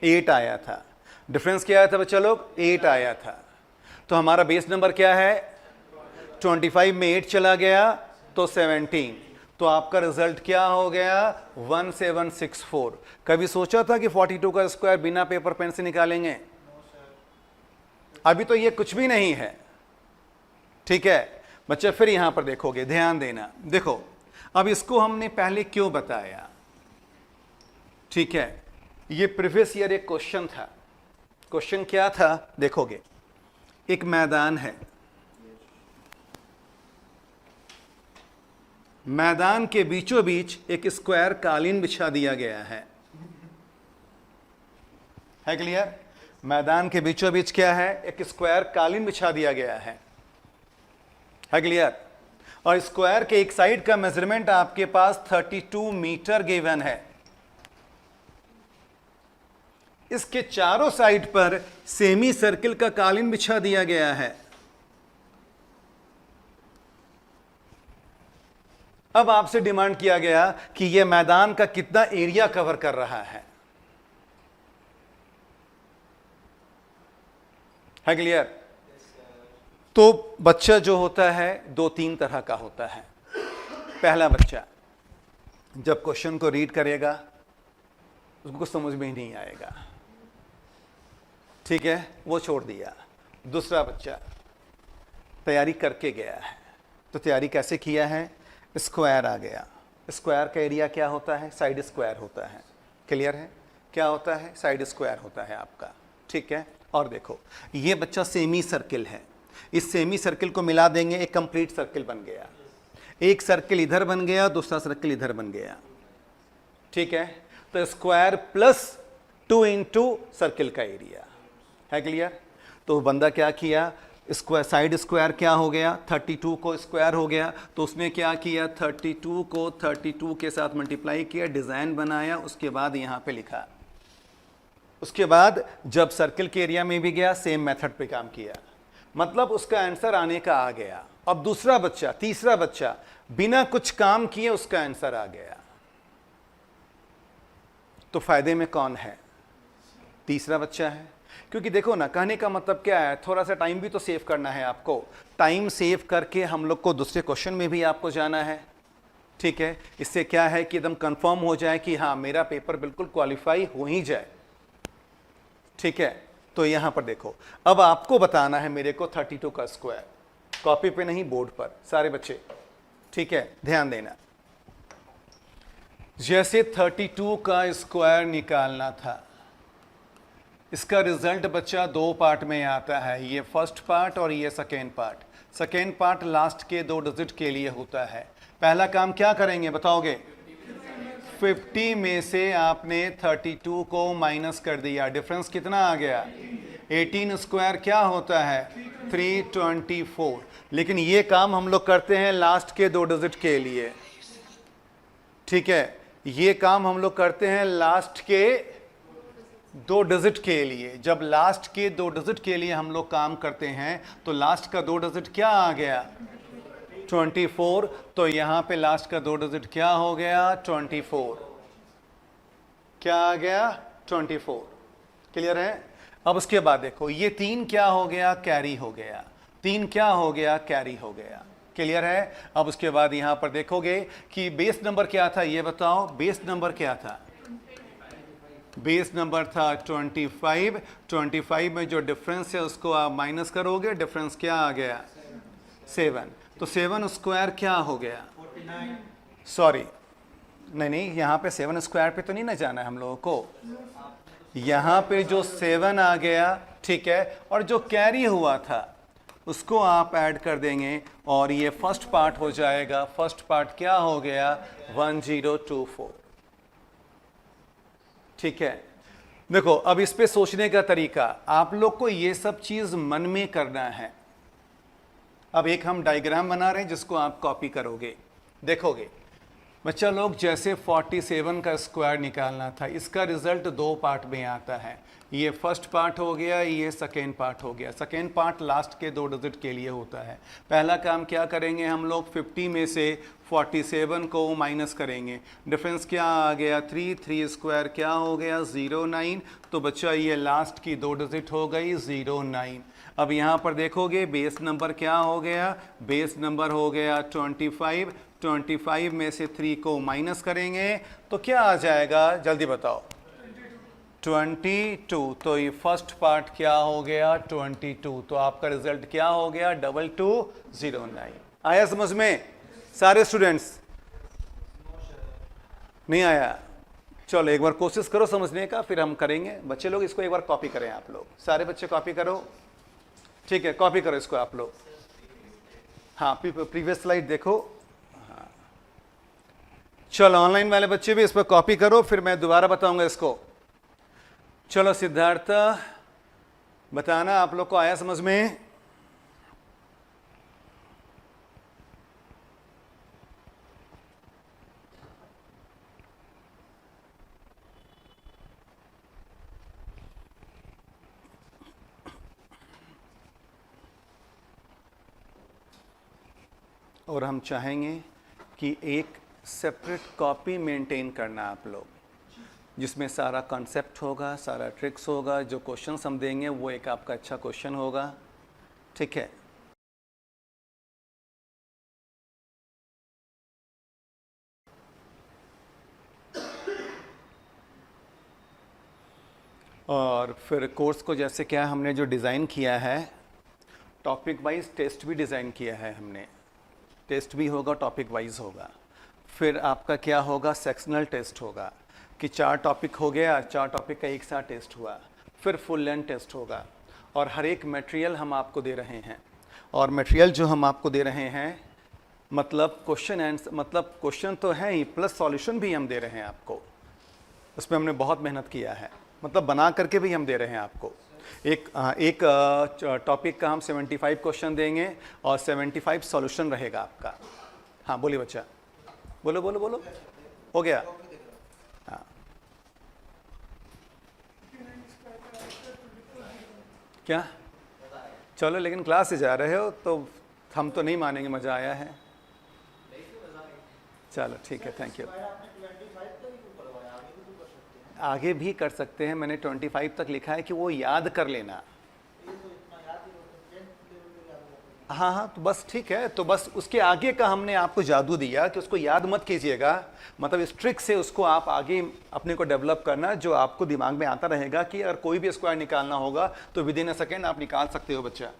8 आया था। डिफरेंस क्या आया था बच्चा लोग? 8 आया था। तो हमारा बेस नंबर क्या है? 25 में 8 चला गया तो 17, तो आपका रिजल्ट क्या हो गया? 1764। कभी सोचा था कि 42 का स्क्वायर बिना पेपर पेन से निकालेंगे? अभी तो ये कुछ भी नहीं है, ठीक है बच्चे। फिर यहां पर देखोगे, ध्यान देना, देखो अब इसको हमने पहले क्यों बताया, ठीक है। ये प्रीवियस ईयर एक क्वेश्चन था। क्वेश्चन क्या था? देखोगे, एक मैदान है, मैदान के बीचों बीच एक स्क्वायर कालीन बिछा दिया गया है क्लियर? मैदान के बीचों बीच क्या है? एक स्क्वायर कालीन बिछा दिया गया है क्लियर? और स्क्वायर के एक साइड का मेजरमेंट आपके पास 32 मीटर गिवन है। इसके चारों साइड पर सेमी सर्किल का कालीन बिछा दिया गया है। अब आपसे डिमांड किया गया कि यह मैदान का कितना एरिया कवर कर रहा है क्लियर? तो बच्चा जो होता है 2-3 तरह का होता है। पहला बच्चा जब क्वेश्चन को रीड करेगा उसको कुछ समझ में ही नहीं आएगा, ठीक है, वो छोड़ दिया। दूसरा बच्चा तैयारी करके गया है, तो तैयारी कैसे किया है? स्क्वायर आ गया। स्क्वायर का एरिया क्या होता है? साइड स्क्वायर होता है। क्लियर है? क्या होता है? साइड स्क्वायर होता है आपका, ठीक है। और देखो ये बच्चा सेमी सर्किल है, इस सेमी सर्किल को मिला देंगे, एक कंप्लीट सर्किल बन गया। एक सर्किल इधर बन गया, दूसरा सर्किल इधर बन गया, ठीक है। तो स्क्वायर प्लस 2 इंटू सर्किल का एरिया है। क्लियर? तो बंदा क्या किया? स्क्वायर साइड स्क्वायर क्या हो गया? 32 को स्क्वायर हो गया, तो उसने क्या किया? 32 को 32 के साथ मल्टीप्लाई किया, डिज़ाइन बनाया, उसके बाद यहाँ पे लिखा। उसके बाद जब सर्किल के एरिया में भी गया, सेम मेथड पे काम किया, मतलब उसका आंसर आने का आ गया। अब दूसरा बच्चा, तीसरा बच्चा बिना कुछ काम किए उसका आंसर आ गया, तो फायदे में कौन है? तीसरा बच्चा है। क्योंकि देखो ना, कहने का मतलब क्या है, थोड़ा सा टाइम भी तो सेव करना है आपको। टाइम सेव करके हम लोग को दूसरे क्वेश्चन में भी आपको जाना है, ठीक है। इससे क्या है कि एकदम कंफर्म हो जाए कि हाँ मेरा पेपर बिल्कुल क्वालिफाई हो ही जाए, ठीक है। तो यहां पर देखो, अब आपको बताना है मेरे को 32 का स्क्वायर, कॉपी पे नहीं बोर्ड पर, सारे बच्चे, ठीक है, ध्यान देना। जैसे 32 का स्क्वायर निकालना था, इसका रिजल्ट बच्चा 2 पार्ट में आता है, ये फर्स्ट पार्ट और ये second part. Second part last के 2 डिजिट के लिए होता है। पहला काम क्या करेंगे बताओगे? 50 में से आपने 32 को माइनस कर दिया, डिफरेंस कितना आ गया? 18 स्क्वायर क्या होता है? 324। लेकिन ये काम हम लोग करते हैं लास्ट के 2 डिजिट के लिए, ठीक है। ये काम हम लोग करते हैं लास्ट के 2 डिजिट के लिए। जब लास्ट के 2 डिजिट के लिए हम लोग काम करते हैं तो लास्ट का 2 डिजिट क्या आ गया? 24। तो यहां पे लास्ट का 2 डिजिट क्या हो गया? 24। क्या आ गया? 24। क्लियर है? अब उसके बाद देखो, ये 3 क्या हो गया? कैरी हो गया। 3 क्या हो गया? कैरी हो गया। क्लियर है? अब उसके बाद यहां पर देखोगे कि बेस नंबर क्या था, ये बताओ। बेस नंबर क्या था? बेस नंबर था 25। 25 में जो डिफरेंस है उसको आप माइनस करोगे, डिफरेंस क्या आ गया? 7। तो 7 स्क्वायर क्या हो गया? 49। सॉरी, नहीं, यहाँ पे 7 स्क्वायर पे तो नहीं ना जाना है हम लोगों को। यहाँ पे जो 7 आ गया, ठीक है, और जो कैरी हुआ था उसको आप ऐड कर देंगे और ये फर्स्ट पार्ट हो जाएगा। फर्स्ट पार्ट क्या हो गया? 1024, ठीक है। देखो अब इस पे सोचने का तरीका, आप लोग को ये सब चीज मन में करना है। अब एक हम डायग्राम बना रहे हैं जिसको आप कॉपी करोगे, देखोगे बच्चा लोग। जैसे 47 का स्क्वायर निकालना था, इसका रिजल्ट 2 पार्ट में आता है। ये फर्स्ट पार्ट हो गया, ये सेकेंड पार्ट हो गया। सेकेंड पार्ट लास्ट के 2 डिजिट के लिए होता है। पहला काम क्या करेंगे हम लोग? 50 में से 47 को माइनस करेंगे, डिफरेंस क्या आ गया? 3 स्क्वायर क्या हो गया? 09। तो बच्चा ये लास्ट की 2 डिजिट हो गई 09। अब यहाँ पर देखोगे बेस नंबर क्या हो गया? बेस नंबर हो गया 25। 25 में से 3 को माइनस करेंगे तो क्या आ जाएगा? जल्दी बताओ। 22। तो ये फर्स्ट पार्ट क्या हो गया? 22। तो आपका रिजल्ट क्या हो गया? 2209। आया समझ में सारे स्टूडेंट्स? नहीं आया? चलो एक बार कोशिश करो समझने का, फिर हम करेंगे। बच्चे लोग इसको एक बार कॉपी करें, आप लोग सारे बच्चे कॉपी करो, ठीक है, कॉपी करो इसको आप लोग। हाँ, प्रीवियस स्लाइड देखो। हाँ, चलो ऑनलाइन वाले बच्चे भी इस पर कॉपी करो, फिर मैं दोबारा बताऊंगा इसको। चलो सिद्धार्थ, बताना आप लोग को आया समझ में? और हम चाहेंगे कि एक सेपरेट कॉपी मेंटेन करना आप लोग, जिसमें सारा कॉन्सेप्ट होगा, सारा ट्रिक्स होगा, जो क्वेश्चंस हम देंगे वो एक आपका अच्छा क्वेश्चन होगा, ठीक है? और फिर कोर्स को जैसे क्या हमने जो डिज़ाइन किया है, टॉपिक वाइज टेस्ट भी डिज़ाइन किया है हमने। टेस्ट भी होगा, टॉपिक वाइज होगा। फिर आपका क्या होगा, सेक्शनल टेस्ट होगा कि 4 टॉपिक हो गया, 4 टॉपिक का एक साथ टेस्ट हुआ। फिर फुल लेंथ टेस्ट होगा। और हर एक मटेरियल हम आपको दे रहे हैं, और मटेरियल जो हम आपको दे रहे हैं मतलब क्वेश्चन तो है ही, प्लस सॉल्यूशन भी हम दे रहे हैं आपको। उसमें हमने बहुत मेहनत किया है, मतलब बना करके भी हम दे रहे हैं आपको। एक टॉपिक का हम 75 क्वेश्चन देंगे और 75 सॉल्यूशन रहेगा आपका। हाँ बोलिए बच्चा, बोलो बोलो बोलो, हो गया? हाँ क्या? चलो, लेकिन क्लास से जा रहे हो तो हम तो नहीं मानेंगे, मज़ा आया है। चलो ठीक है, थैंक यू। आगे भी कर सकते हैं, मैंने 25 तक लिखा है कि वो याद कर लेना। हाँ हाँ, तो बस ठीक है, तो बस उसके आगे का हमने आपको जादू दिया कि उसको याद मत कीजिएगा, मतलब इस ट्रिक से उसको आप आगे अपने को डेवलप करना, जो आपको दिमाग में आता रहेगा कि अगर कोई भी स्क्वायर निकालना होगा तो विद इन अ सेकेंड आप निकाल सकते हो बच्चा।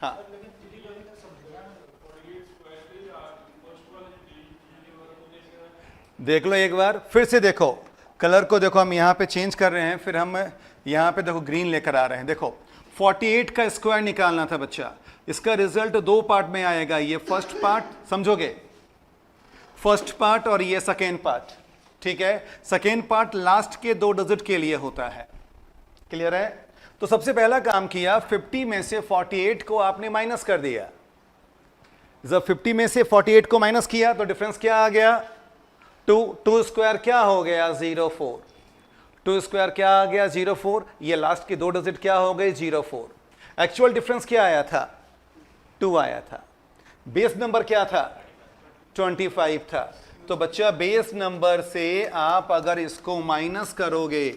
हाँ देख लो एक बार, फिर से देखो, कलर को देखो, हम यहाँ पे चेंज कर रहे हैं, फिर हम यहाँ पे देखो ग्रीन लेकर आ रहे हैं। देखो 48 का स्क्वायर निकालना था बच्चा, इसका रिजल्ट 2 पार्ट में आएगा। ये फर्स्ट पार्ट समझोगे, फर्स्ट पार्ट, और ये सेकेंड पार्ट, ठीक है? सेकेंड पार्ट लास्ट के 2 डिजिट के लिए होता है। क्लियर है? तो सबसे पहला काम किया, 50 में से 48 को आपने माइनस कर दिया। जब 50 में से 48 को माइनस किया तो डिफरेंस क्या आ गया? 2 स्क्वायर क्या हो गया? 04। 2 स्क्वायर क्या आ गया? 04। ये लास्ट के 2 डिजिट क्या हो गए? 04। एक्चुअल डिफरेंस क्या आया था? 2 आया था। बेस नंबर क्या था? 25 था। तो बच्चा बेस नंबर से आप अगर इसको माइनस करोगे,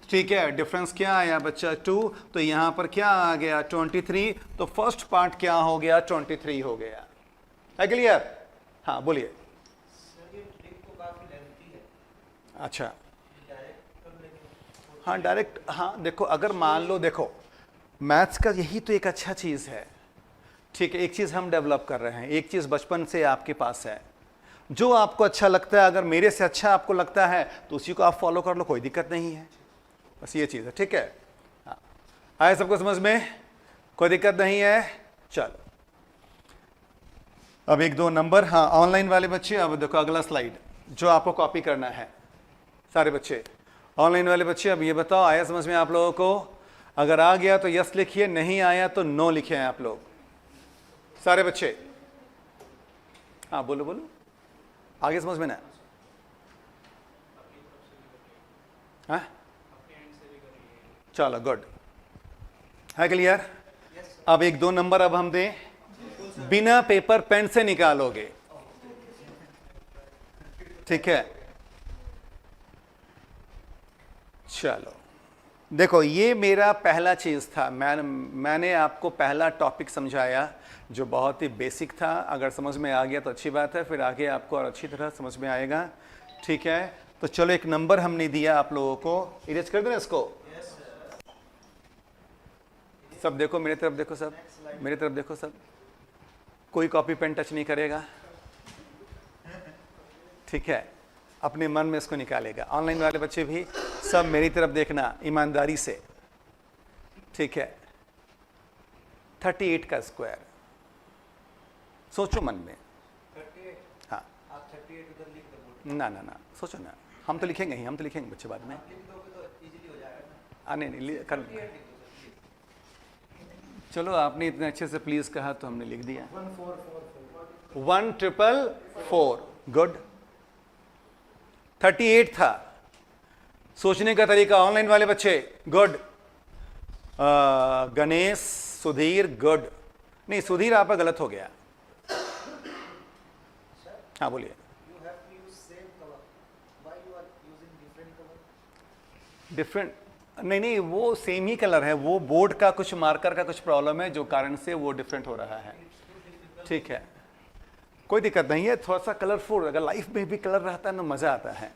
ठीक है, डिफरेंस क्या आया बच्चा? 2। तो यहां पर क्या आ गया? 23। तो फर्स्ट पार्ट क्या हो गया? 23 हो गया। है क्लियर? हाँ बोलिए। अच्छा हाँ, डायरेक्ट, हाँ देखो, अगर मान लो, देखो मैथ्स का यही तो एक अच्छा चीज़ है, ठीक है? एक चीज़ हम डेवलप कर रहे हैं, एक चीज़ बचपन से आपके पास है, जो आपको अच्छा लगता है, अगर मेरे से अच्छा आपको लगता है तो उसी को आप फॉलो कर लो, कोई दिक्कत नहीं है। बस ये चीज़ है, ठीक है? हाँ, आए सबको समझ में? कोई दिक्कत नहीं है। चलो अब 1-2 नंबर, हाँ ऑनलाइन वाले बच्चे, अब देखो अगला स्लाइड जो आपको कॉपी करना है, सारे बच्चे ऑनलाइन वाले बच्चे, अब ये बताओ आया समझ में आप लोगों को? अगर आ गया तो यस लिखिए, नहीं आया तो नो लिखे हैं आप लोग, सारे बच्चे। हाँ बोलो बोलो, आगे समझ में ना? हाँ चलो गुड, है क्लियर? अब 1-2 नंबर अब हम दें, बिना पेपर पेन से निकालोगे, ठीक है? चलो देखो, ये मेरा पहला चीज़ था, मैंने आपको पहला टॉपिक समझाया जो बहुत ही बेसिक था। अगर समझ में आ गया तो अच्छी बात है, फिर आगे आपको और अच्छी तरह समझ में आएगा, ठीक है? तो चलो एक नंबर हमने दिया आप लोगों को, इरेज कर देना इसको। सब देखो मेरी तरफ, देखो सब मेरी तरफ देखो, सब कोई कॉपी पेन टच नहीं करेगा, ठीक है? अपने मन में इसको निकालेगा। ऑनलाइन वाले बच्चे भी सब मेरी तरफ देखना ईमानदारी से, ठीक है? 38 का स्क्वायर सोचो मन में। 38। हाँ आप 38 उधर लिख दो बोर्ड ना ना ना, सोचो ना, हम तो लिखेंगे ही, हम तो लिखेंगे बच्चे बाद में। लिख दोगे तो इजीली हो जाएगा ना। नहीं नहीं कर, 38 लिख दो सर प्लीज। चलो आपने इतने अच्छे से प्लीज कहा तो हमने लिख दिया। 1444 1444, गुड। 38 था। सोचने का तरीका ऑनलाइन वाले बच्चे, गुड। गणेश, सुधीर, गुड। नहीं सुधीर आपका गलत हो गया। हाँ बोलिए। You have to use same color. Why you are using different color? Different नहीं नहीं, वो सेम ही कलर है, वो बोर्ड का कुछ मार्कर का कुछ प्रॉब्लम है जो कारण से वो डिफरेंट हो रहा है। ठीक है, कोई दिक्कत नहीं है, थोड़ा सा कलरफुल, अगर लाइफ में भी कलर रहता है ना मज़ा आता है,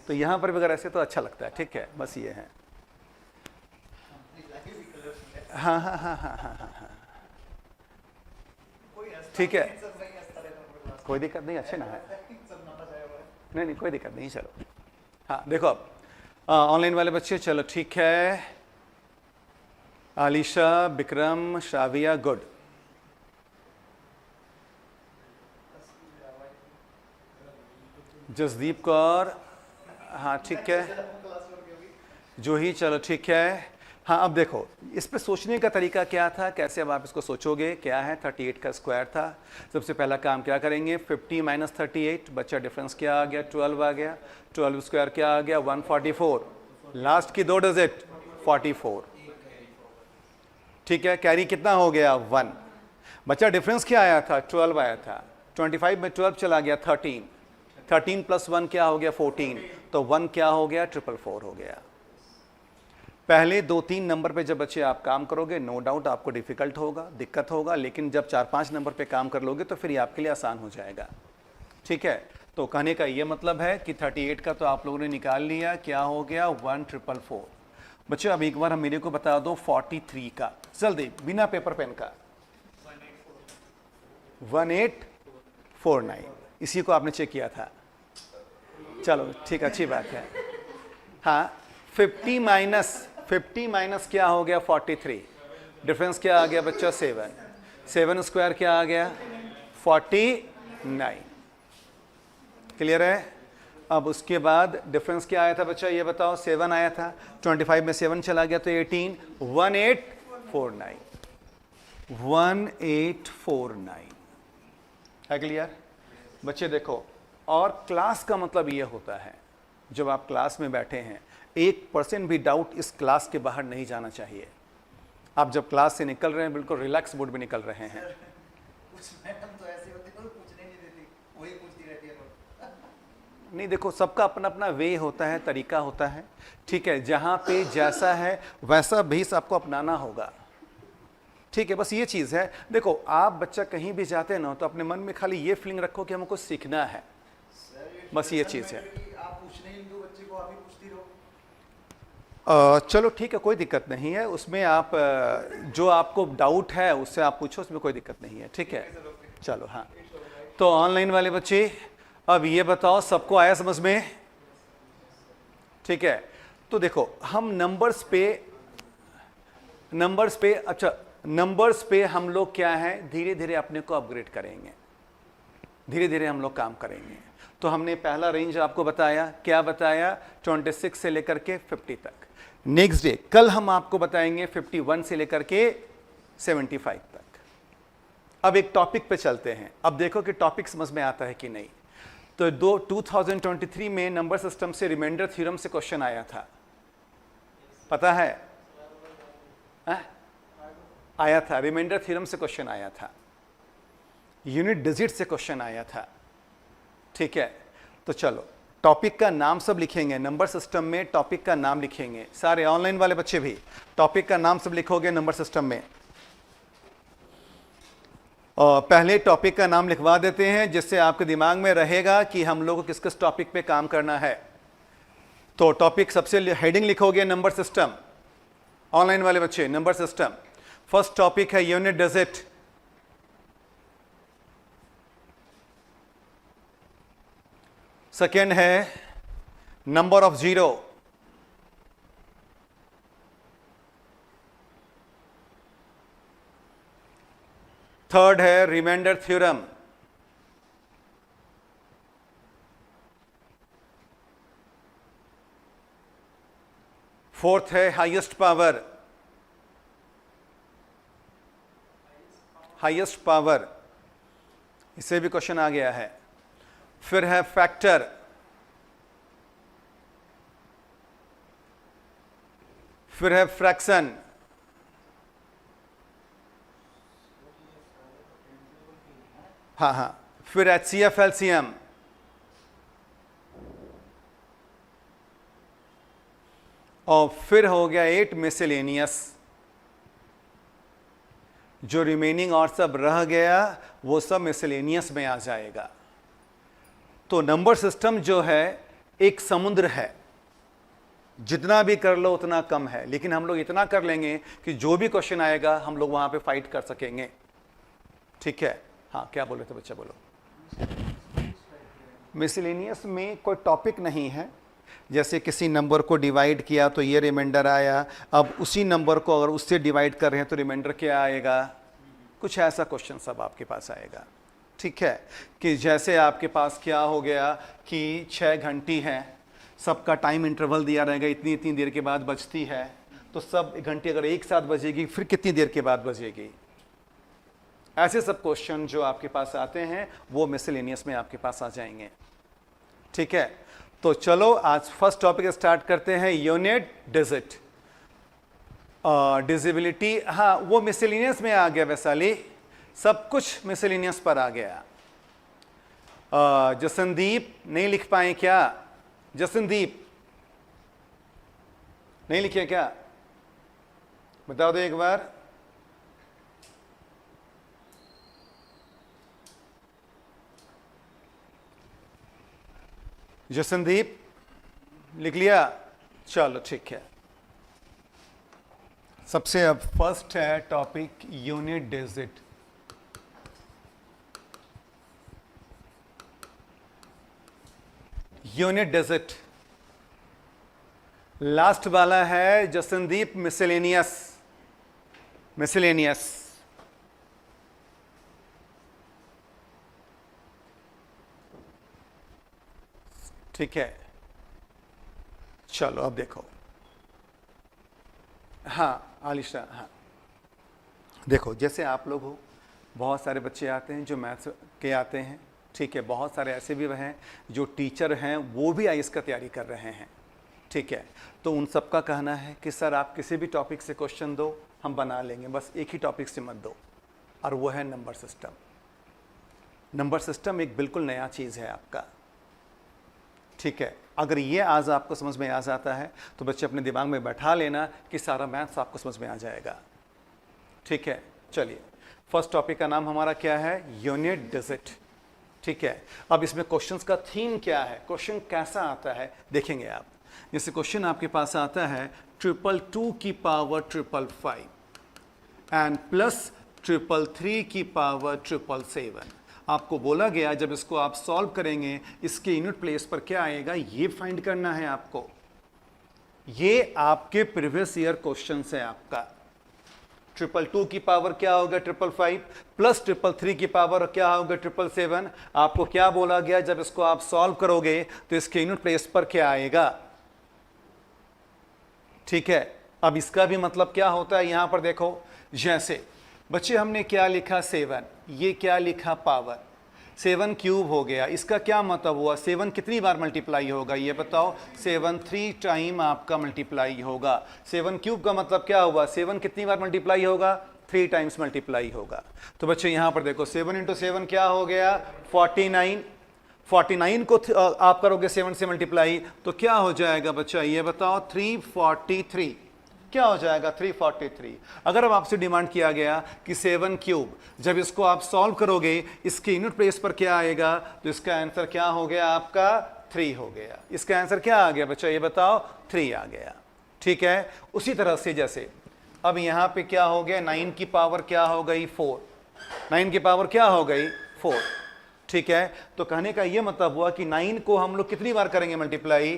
तो यहाँ पर भी अगर ऐसे तो अच्छा लगता है। ठीक है, बस ये है। हाँ हाँ हाँ हाँ हाँ हाँ हाँ, ठीक है, कोई दिक्कत नहीं, अच्छे ना है, नहीं नहीं कोई दिक्कत नहीं, चलो। हाँ देखो अब ऑनलाइन वाले बच्चे, चलो ठीक है। आलिशा, विक्रम, शाविया, गुड। जसदीप कौर, हाँ ठीक है। जूही, चलो ठीक है। हाँ अब देखो इस पे सोचने का तरीका क्या था, कैसे अब आप इसको सोचोगे, क्या है 38 का स्क्वायर था। सबसे पहला काम क्या करेंगे, 50 माइनस 38, बच्चा डिफरेंस क्या आ गया, 12 आ गया। 12 स्क्वायर क्या आ गया, 144, लास्ट की 2 डिजिट 44। ठीक है, कैरी कितना हो गया, 1। बच्चा डिफरेंस क्या आया था, 12 आया था। 25 में 12 चला गया 13, 13 प्लस 1 क्या हो गया, 14, तो 1 क्या हो गया, 444 हो गया। पहले 2-3 नंबर पे जब बच्चे आप काम करोगे, नो डाउट आपको डिफिकल्ट होगा, दिक्कत होगा, लेकिन जब 4-5 नंबर पे काम कर लोगे तो फिर ये आपके लिए आसान हो जाएगा। ठीक है, तो कहने का ये मतलब है कि 38 का तो आप लोगों ने निकाल लिया, क्या हो गया, 1444। बच्चों अब एक बार हम मेरे को बता दो 43 का, जल्दी बिना पेपर पेन का। 1849, इसी को आपने चेक किया था, चलो ठीक, अच्छी बात है। हाँ 50 माइनस क्या हो गया, 43, डिफरेंस क्या आ गया बच्चा, 7, 7 स्क्वायर क्या आ गया, 49। क्लियर है। अब उसके बाद डिफरेंस क्या आया था बच्चा, ये बताओ, 7 आया था, 25 में 7 चला गया तो 18, 1849, 1849 है। क्लियर बच्चे। देखो, और क्लास का मतलब ये होता है, जब आप क्लास में बैठे हैं 1% भी डाउट इस क्लास के बाहर नहीं जाना चाहिए। आप जब क्लास से निकल रहे हैं बिल्कुल रिलैक्स मूड में निकल रहे हैं। कुछ मैडम तो ऐसी होती है, पूछने नहीं देती, वही पूछती रहती है रोज। नहीं देखो, सबका अपना अपना वे होता है, तरीका होता है। ठीक है, जहाँ पे जैसा है वैसा भेस आपको अपनाना होगा। ठीक है, बस ये चीज़ है। देखो आप बच्चा कहीं भी जाते हैं ना, तो अपने मन में खाली ये फीलिंग रखो कि हमको सीखना है, बस ये चीज़ है। आप पूछने ही दो बच्चे को, आप ही पूछती रहो। चलो ठीक है, कोई दिक्कत नहीं है उसमें। आप जो आपको डाउट है उससे आप पूछो, उसमें कोई दिक्कत नहीं है। ठीक है, चलो। हाँ तो ऑनलाइन वाले बच्चे अब ये बताओ, सबको आया समझ में? ठीक है, तो देखो हम नंबर्स पे अच्छा नंबर्स पे हम लोग क्या है, धीरे धीरे अपने को अपग्रेड करेंगे, धीरे धीरे हम लोग काम करेंगे। तो हमने पहला रेंज आपको बताया, क्या बताया, 26 से लेकर के 50 तक। नेक्स्ट डे कल हम आपको बताएंगे 51 से लेकर के 75 तक। अब एक टॉपिक पे चलते हैं, अब देखो कि टॉपिक समझ में आता है कि नहीं। तो 2023 में नंबर सिस्टम से रिमाइंडर थ्योरम से क्वेश्चन आया था, पता है? आया था, रिमाइंडर थ्योरम से क्वेश्चन आया था, यूनिट डिजिट से क्वेश्चन आया था। ठीक है, तो चलो टॉपिक का नाम सब लिखेंगे, नंबर सिस्टम में टॉपिक का नाम लिखेंगे, सारे ऑनलाइन वाले बच्चे भी टॉपिक का नाम सब लिखोगे नंबर सिस्टम में। और पहले टॉपिक का नाम लिखवा देते हैं, जिससे आपके दिमाग में रहेगा कि हम लोग को किस किस टॉपिक पे काम करना है। तो टॉपिक सबसे हेडिंग लिखोगे नंबर सिस्टम, ऑनलाइन वाले बच्चे नंबर सिस्टम। फर्स्ट टॉपिक है यूनिट डिजिट, सेकेंड है नंबर ऑफ जीरो, थर्ड है रिमाइंडर थ्योरम, फोर्थ है हाईएस्ट पावर, हाईएस्ट पावर, इससे भी क्वेश्चन आ गया है। फिर है फैक्टर, फिर है फ्रैक्शन, हाँ हाँ, फिर HCF LCM, और फिर हो गया 8 मिसलेनियस। जो रिमेनिंग और सब रह गया वो सब मिसलेनियस में आ जाएगा। तो नंबर सिस्टम जो है एक समुद्र है, जितना भी कर लो उतना कम है, लेकिन हम लोग इतना कर लेंगे कि जो भी क्वेश्चन आएगा हम लोग वहां पे फाइट कर सकेंगे। ठीक है, हाँ क्या बोल रहे थे बच्चा, बोलो। मिसलेनियस में कोई टॉपिक नहीं है, जैसे किसी नंबर को डिवाइड किया तो ये रिमाइंडर आया, अब उसी नंबर को अगर उससे डिवाइड कर रहे हैं तो रिमाइंडर क्या आएगा, कुछ ऐसा क्वेश्चन सब आपके पास आएगा। ठीक है, कि जैसे आपके पास क्या हो गया कि 6 घंटी हैं, सबका टाइम इंटरवल दिया रहेगा, इतनी इतनी देर के बाद बजती है, तो सब घंटी अगर एक साथ बजेगी फिर कितनी देर के बाद बजेगी। ऐसे सब क्वेश्चन जो आपके पास आते हैं वो मिसलेनियस में आपके पास आ जाएंगे। ठीक है, तो चलो आज फर्स्ट टॉपिक स्टार्ट करते हैं, यूनिट डिजिट, डिजिबिलिटी। हाँ वो मिसलेनियस में आ गया वैशाली, सब कुछ मिसलेनियस पर आ गया। जसनदीप नहीं लिख पाए क्या, जसनदीप नहीं लिखे क्या, बता दो एक बार। जसनदीप लिख लिया, चलो ठीक है। सबसे अब फर्स्ट है topic unit digit. Unit digit last वाला है जसनदीप, मिसलेनियस, मिसलेनियस। ठीक है, चलो अब देखो। हाँ आलिशा, हाँ देखो, जैसे आप लोग हो, बहुत सारे बच्चे आते हैं जो मैथ्स के आते हैं। ठीक है, बहुत सारे ऐसे भी हैं जो टीचर हैं वो भी आईएएस का तैयारी कर रहे हैं। ठीक है, तो उन सब का कहना है कि सर आप किसी भी टॉपिक से क्वेश्चन दो हम बना लेंगे, बस एक ही टॉपिक से मत दो, और वो है नंबर सिस्टम। नंबर सिस्टम एक बिल्कुल नया चीज़ है आपका। ठीक है, अगर ये आज आपको समझ में आ जाता है तो बच्चे अपने दिमाग में बैठा लेना कि सारा मैथ्स आपको समझ में आ जाएगा। ठीक है, चलिए फर्स्ट टॉपिक का नाम हमारा क्या है, यूनिट डिजिट। ठीक है, अब इसमें क्वेश्चंस का थीम क्या है, क्वेश्चन कैसा आता है देखेंगे आप। जैसे क्वेश्चन आपके पास आता है 222 की पावर 555 एंड प्लस 333 की पावर 777। आपको बोला गया जब इसको आप सॉल्व करेंगे इसके यूनिट प्लेस पर क्या आएगा ये फाइंड करना है आपको। ये आपके प्रीवियस ईयर क्वेश्चन है आपका। 222 की पावर क्या होगा 555 प्लस 333 की पावर क्या होगा 777। आपको क्या बोला गया जब इसको आप सॉल्व करोगे तो इसके यूनिट प्लेस पर क्या आएगा। ठीक है, अब इसका भी मतलब क्या होता है यहां पर देखो, जैसे बच्चे हमने क्या लिखा 7, ये क्या लिखा पावर 7 क्यूब हो गया, इसका क्या मतलब हुआ 7 कितनी बार मल्टीप्लाई होगा ये बताओ। 7 3 टाइम आपका मल्टीप्लाई होगा। 7 क्यूब का मतलब क्या हुआ 7 कितनी बार मल्टीप्लाई होगा 3 टाइम्स मल्टीप्लाई होगा। तो बच्चे यहां पर देखो 7 इंटू 7 क्या हो गया 49। 49 को आप करोगे 7 से मल्टीप्लाई तो क्या हो जाएगा बच्चा ये बताओ 343। क्या हो जाएगा 343। अगर अब आपसे डिमांड किया गया कि 7 क्यूब जब इसको आप सॉल्व करोगे इसके यूनिट प्लेस पर क्या आएगा तो इसका आंसर क्या हो गया आपका 3 हो गया। इसका आंसर क्या आ गया बच्चा ये बताओ 3 आ गया। ठीक है, उसी तरह से जैसे अब यहां पे क्या हो गया 9 की पावर क्या हो गई 4। 9 की पावर क्या हो गई 4। ठीक है, तो कहने का ये मतलब हुआ कि 9 को हम लोग कितनी बार करेंगे मल्टीप्लाई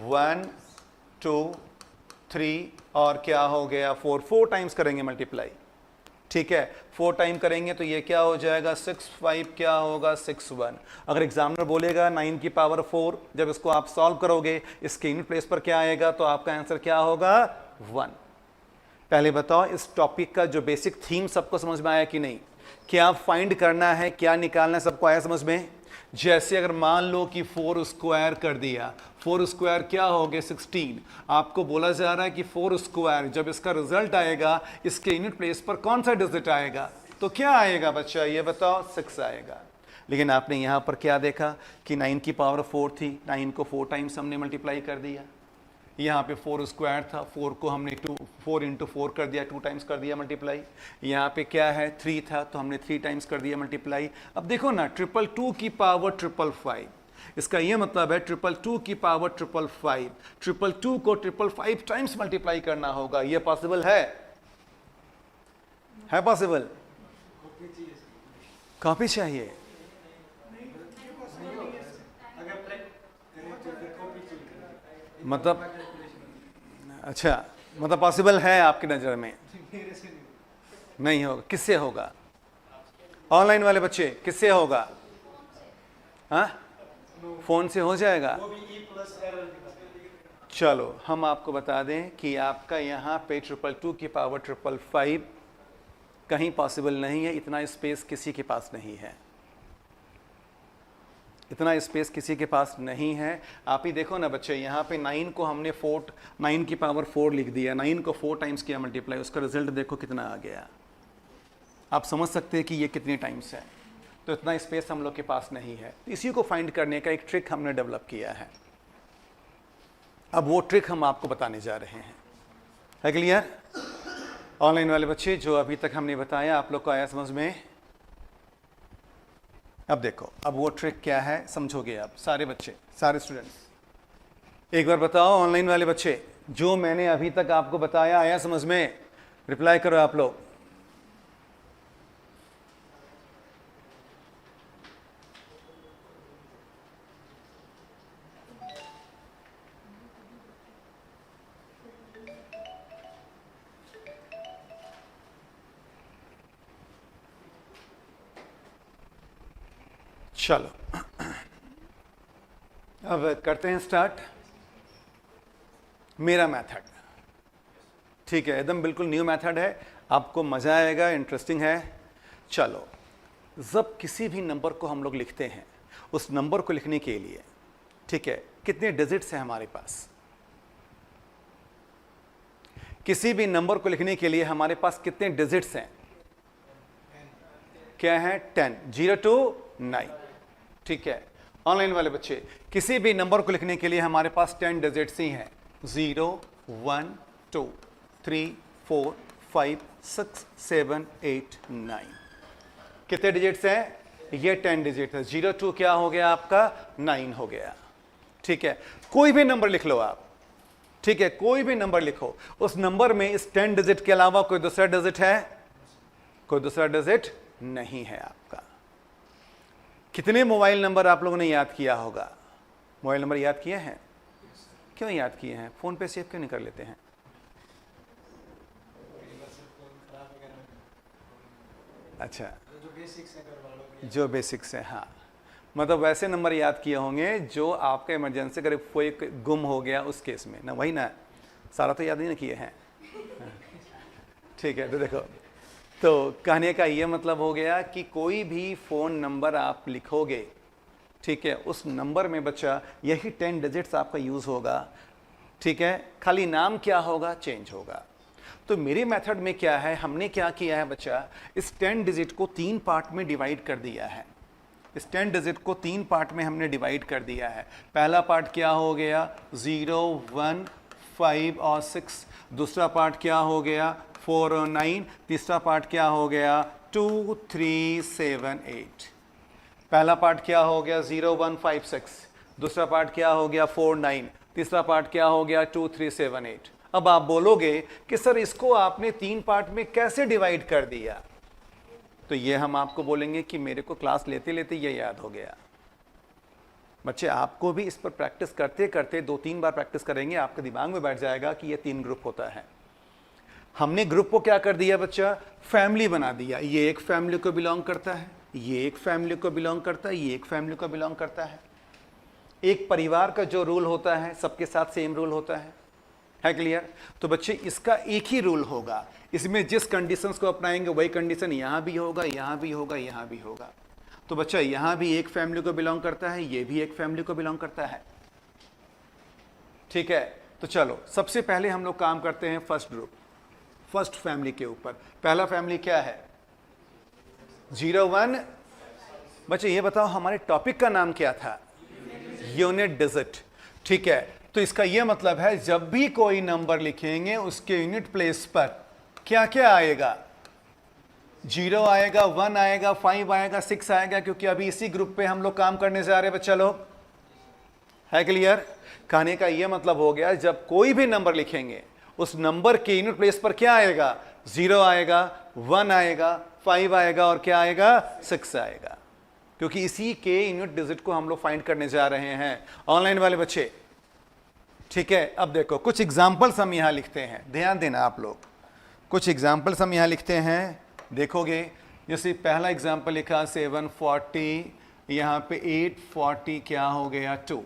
1 2 3 और क्या हो गया 4 टाइम्स करेंगे मल्टीप्लाई। ठीक है, 4 टाइम करेंगे तो ये क्या हो जाएगा 6, 5 क्या होगा 6, 1। अगर एग्जामिनर बोलेगा 9 की पावर 4, जब इसको आप सॉल्व करोगे इसके यूनिट प्लेस पर क्या आएगा, तो आपका आंसर क्या होगा 1। पहले बताओ इस टॉपिक का जो बेसिक थीम सबको समझ में आया कि नहीं? क्या फाइंड करना है, क्या निकालना है, सबको आया समझ में? जैसे अगर मान लो कि 4 स्क्वायर कर दिया, 4 स्क्वायर क्या हो गया 16। आपको बोला जा रहा है कि 4 स्क्वायर जब इसका रिजल्ट आएगा इसके यूनिट प्लेस पर कौन सा डिजिट आएगा, तो क्या आएगा बच्चा ये बताओ 6 आएगा। लेकिन आपने यहां पर क्या देखा कि 9 की पावर 4 थी, 9 को 4 टाइम्स हमने मल्टीप्लाई कर दिया। यहाँ पे 4 स्क्वायर था, 4 को हमने 4 इंटू 4 कर दिया, 2 टाइम्स कर दिया मल्टीप्लाई। यहाँ पे क्या है 3 था तो हमने 3 टाइम्स कर दिया मल्टीप्लाई। अब देखो ना 222 की पावर 555, इसका ये मतलब है 222 की पावर 555, 222 को 555 टाइम्स मल्टीप्लाई करना होगा। ये पॉसिबल है पॉसिबल? कॉपी चाहिए। मतलब अच्छा, मतलब पॉसिबल है आपकी नज़र में? नहीं होगा। किससे होगा? ऑनलाइन वाले बच्चे किससे होगा? हाँ, फोन से हो जाएगा। चलो हम आपको बता दें कि आपका यहाँ पे 222 की पावर 555 कहीं पॉसिबल नहीं है। इतना स्पेस किसी के पास नहीं है, इतना स्पेस किसी के पास नहीं है। आप ही देखो ना बच्चे, यहाँ पे 9 को हमने 9 की पावर 4 लिख दिया, 9 को 4 टाइम्स किया मल्टीप्लाई, उसका रिजल्ट देखो कितना आ गया। आप समझ सकते हैं कि ये कितने टाइम्स है। तो इतना स्पेस हम लोग के पास नहीं है। इसी को फाइंड करने का एक ट्रिक हमने डेवलप किया है। अब वो ट्रिक हम आपको बताने जा रहे हैं। है क्लियर? ऑनलाइन वाले बच्चे जो अभी तक हमने बताया आप लोग को आया समझ में? अब देखो, अब वो ट्रिक क्या है समझोगे आप सारे बच्चे, सारे स्टूडेंट्स। एक बार बताओ ऑनलाइन वाले बच्चे, जो मैंने अभी तक आपको बताया आया समझ में? रिप्लाई करो आप लोग। चलो अब करते हैं स्टार्ट मेरा मेथड। ठीक है, एकदम बिल्कुल न्यू मेथड है, आपको मजा आएगा, इंटरेस्टिंग है। चलो, जब किसी भी नंबर को हम लोग लिखते हैं, उस नंबर को लिखने के लिए, ठीक है, कितने डिजिट्स हैं हमारे पास? किसी भी नंबर को लिखने के लिए हमारे पास कितने डिजिट्स हैं? क्या है? 10, 0 to 9। ठीक है, ऑनलाइन वाले बच्चे, किसी भी नंबर को लिखने के लिए हमारे पास 10 डिजिट्स ही हैं। 0, 1, 2, 3, 4, 5, 6, 7, 8, 9। कितने डिजिट्स हैं? ये 10 डिजिट है। 0 to क्या हो गया आपका? 9 हो गया। ठीक है, कोई भी नंबर लिख लो आप। ठीक है, कोई भी नंबर लिखो, उस नंबर में इस 10 डिजिट के अलावा कोई दूसरा डिजिट है? कोई दूसरा डिजिट नहीं है आपका। कितने मोबाइल नंबर आप लोगों ने याद किया होगा? मोबाइल नंबर याद किए हैं? क्यों याद किए हैं? फोन पे सेव क्यों नहीं कर लेते हैं? अच्छा, जो बेसिक्स है, हाँ, मतलब वैसे नंबर याद किए होंगे जो आपका इमरजेंसी अगर कोई गुम हो गया उस केस में ना, वही ना, सारा तो याद ही ना किए हैं। ठीक है, तो देखो, तो कहने का ये मतलब हो गया कि कोई भी फ़ोन नंबर आप लिखोगे, ठीक है, उस नंबर में बच्चा यही 10 डिजिट्स आपका यूज़ होगा। ठीक है, खाली नाम क्या होगा? चेंज होगा। तो मेरे मेथड में क्या है, हमने क्या किया है बच्चा, इस 10 डिजिट को 3 पार्ट में डिवाइड कर दिया है। इस 10 डिजिट को 3 पार्ट में हमने डिवाइड कर दिया है। पहला पार्ट क्या हो गया? 0, 1, 5 और 6। दूसरा पार्ट क्या हो गया? 4 और 9। तीसरा पार्ट क्या हो गया? 2, 3, 7, 8। पहला पार्ट क्या हो गया? 0, 1, 5, 6। दूसरा पार्ट क्या हो गया? 4, 9। तीसरा पार्ट क्या हो गया? 2, 3, 7, 8। अब आप बोलोगे कि सर इसको आपने 3 पार्ट में कैसे डिवाइड कर दिया? तो ये हम आपको बोलेंगे कि मेरे को क्लास लेते लेते ये याद हो गया। बच्चे आपको भी इस पर प्रैक्टिस करते करते 2-3 बार प्रैक्टिस करेंगे, आपके दिमाग में बैठ जाएगा कि ये 3 ग्रुप होता है। हमने ग्रुप को क्या कर दिया बच्चा, फैमिली बना दिया। ये एक फैमिली को बिलोंग करता है, ये एक फैमिली को बिलोंग करता है, ये एक फैमिली को बिलोंग करता है। एक परिवार का जो रूल होता है सबके साथ सेम रूल होता है क्लियर। तो बच्चे इसका एक ही रूल होगा, इसमें जिस कंडीशंस को अपनाएंगे वही कंडीशन यहां भी होगा, यहां भी होगा, यहां भी होगा। तो बच्चा यहां भी एक फैमिली को बिलोंग करता है, ये भी एक फैमिली को बिलोंग करता है, ठीक है। तो चलो सबसे पहले हम लोग काम करते हैं फर्स्ट ग्रुप, फर्स्ट फैमिली के ऊपर। पहला फैमिली क्या है, 01। बच्चे ये बताओ हमारे टॉपिक का नाम क्या था, यूनिट डिजिट, ठीक है। तो इसका यह मतलब है जब भी कोई नंबर लिखेंगे उसके यूनिट प्लेस पर क्या क्या आएगा, 0 आएगा, 1 आएगा, 5 आएगा, 6 आएगा, क्योंकि अभी इसी ग्रुप पे हम लोग काम करने जा रहे हैं बच्चा लोग, है क्लियर। कहने का यह मतलब हो गया जब कोई भी नंबर लिखेंगे उस नंबर के यूनिट प्लेस पर क्या आएगा, 0 आएगा, 1 आएगा, 5 आएगा और क्या आएगा, 6 आएगा, क्योंकि इसी के यूनिट डिजिट को हम लोग फाइंड करने जा रहे हैं ऑनलाइन वाले बच्चे, ठीक है। अब देखो कुछ एग्जाम्पल्स हम यहां लिखते हैं, ध्यान देना आप लोग, कुछ एग्जाम्पल्स हम यहां लिखते हैं, देखोगे। जैसे पहला एग्जाम्पल लिखा 740, यहां पे 840 क्या हो गया 2,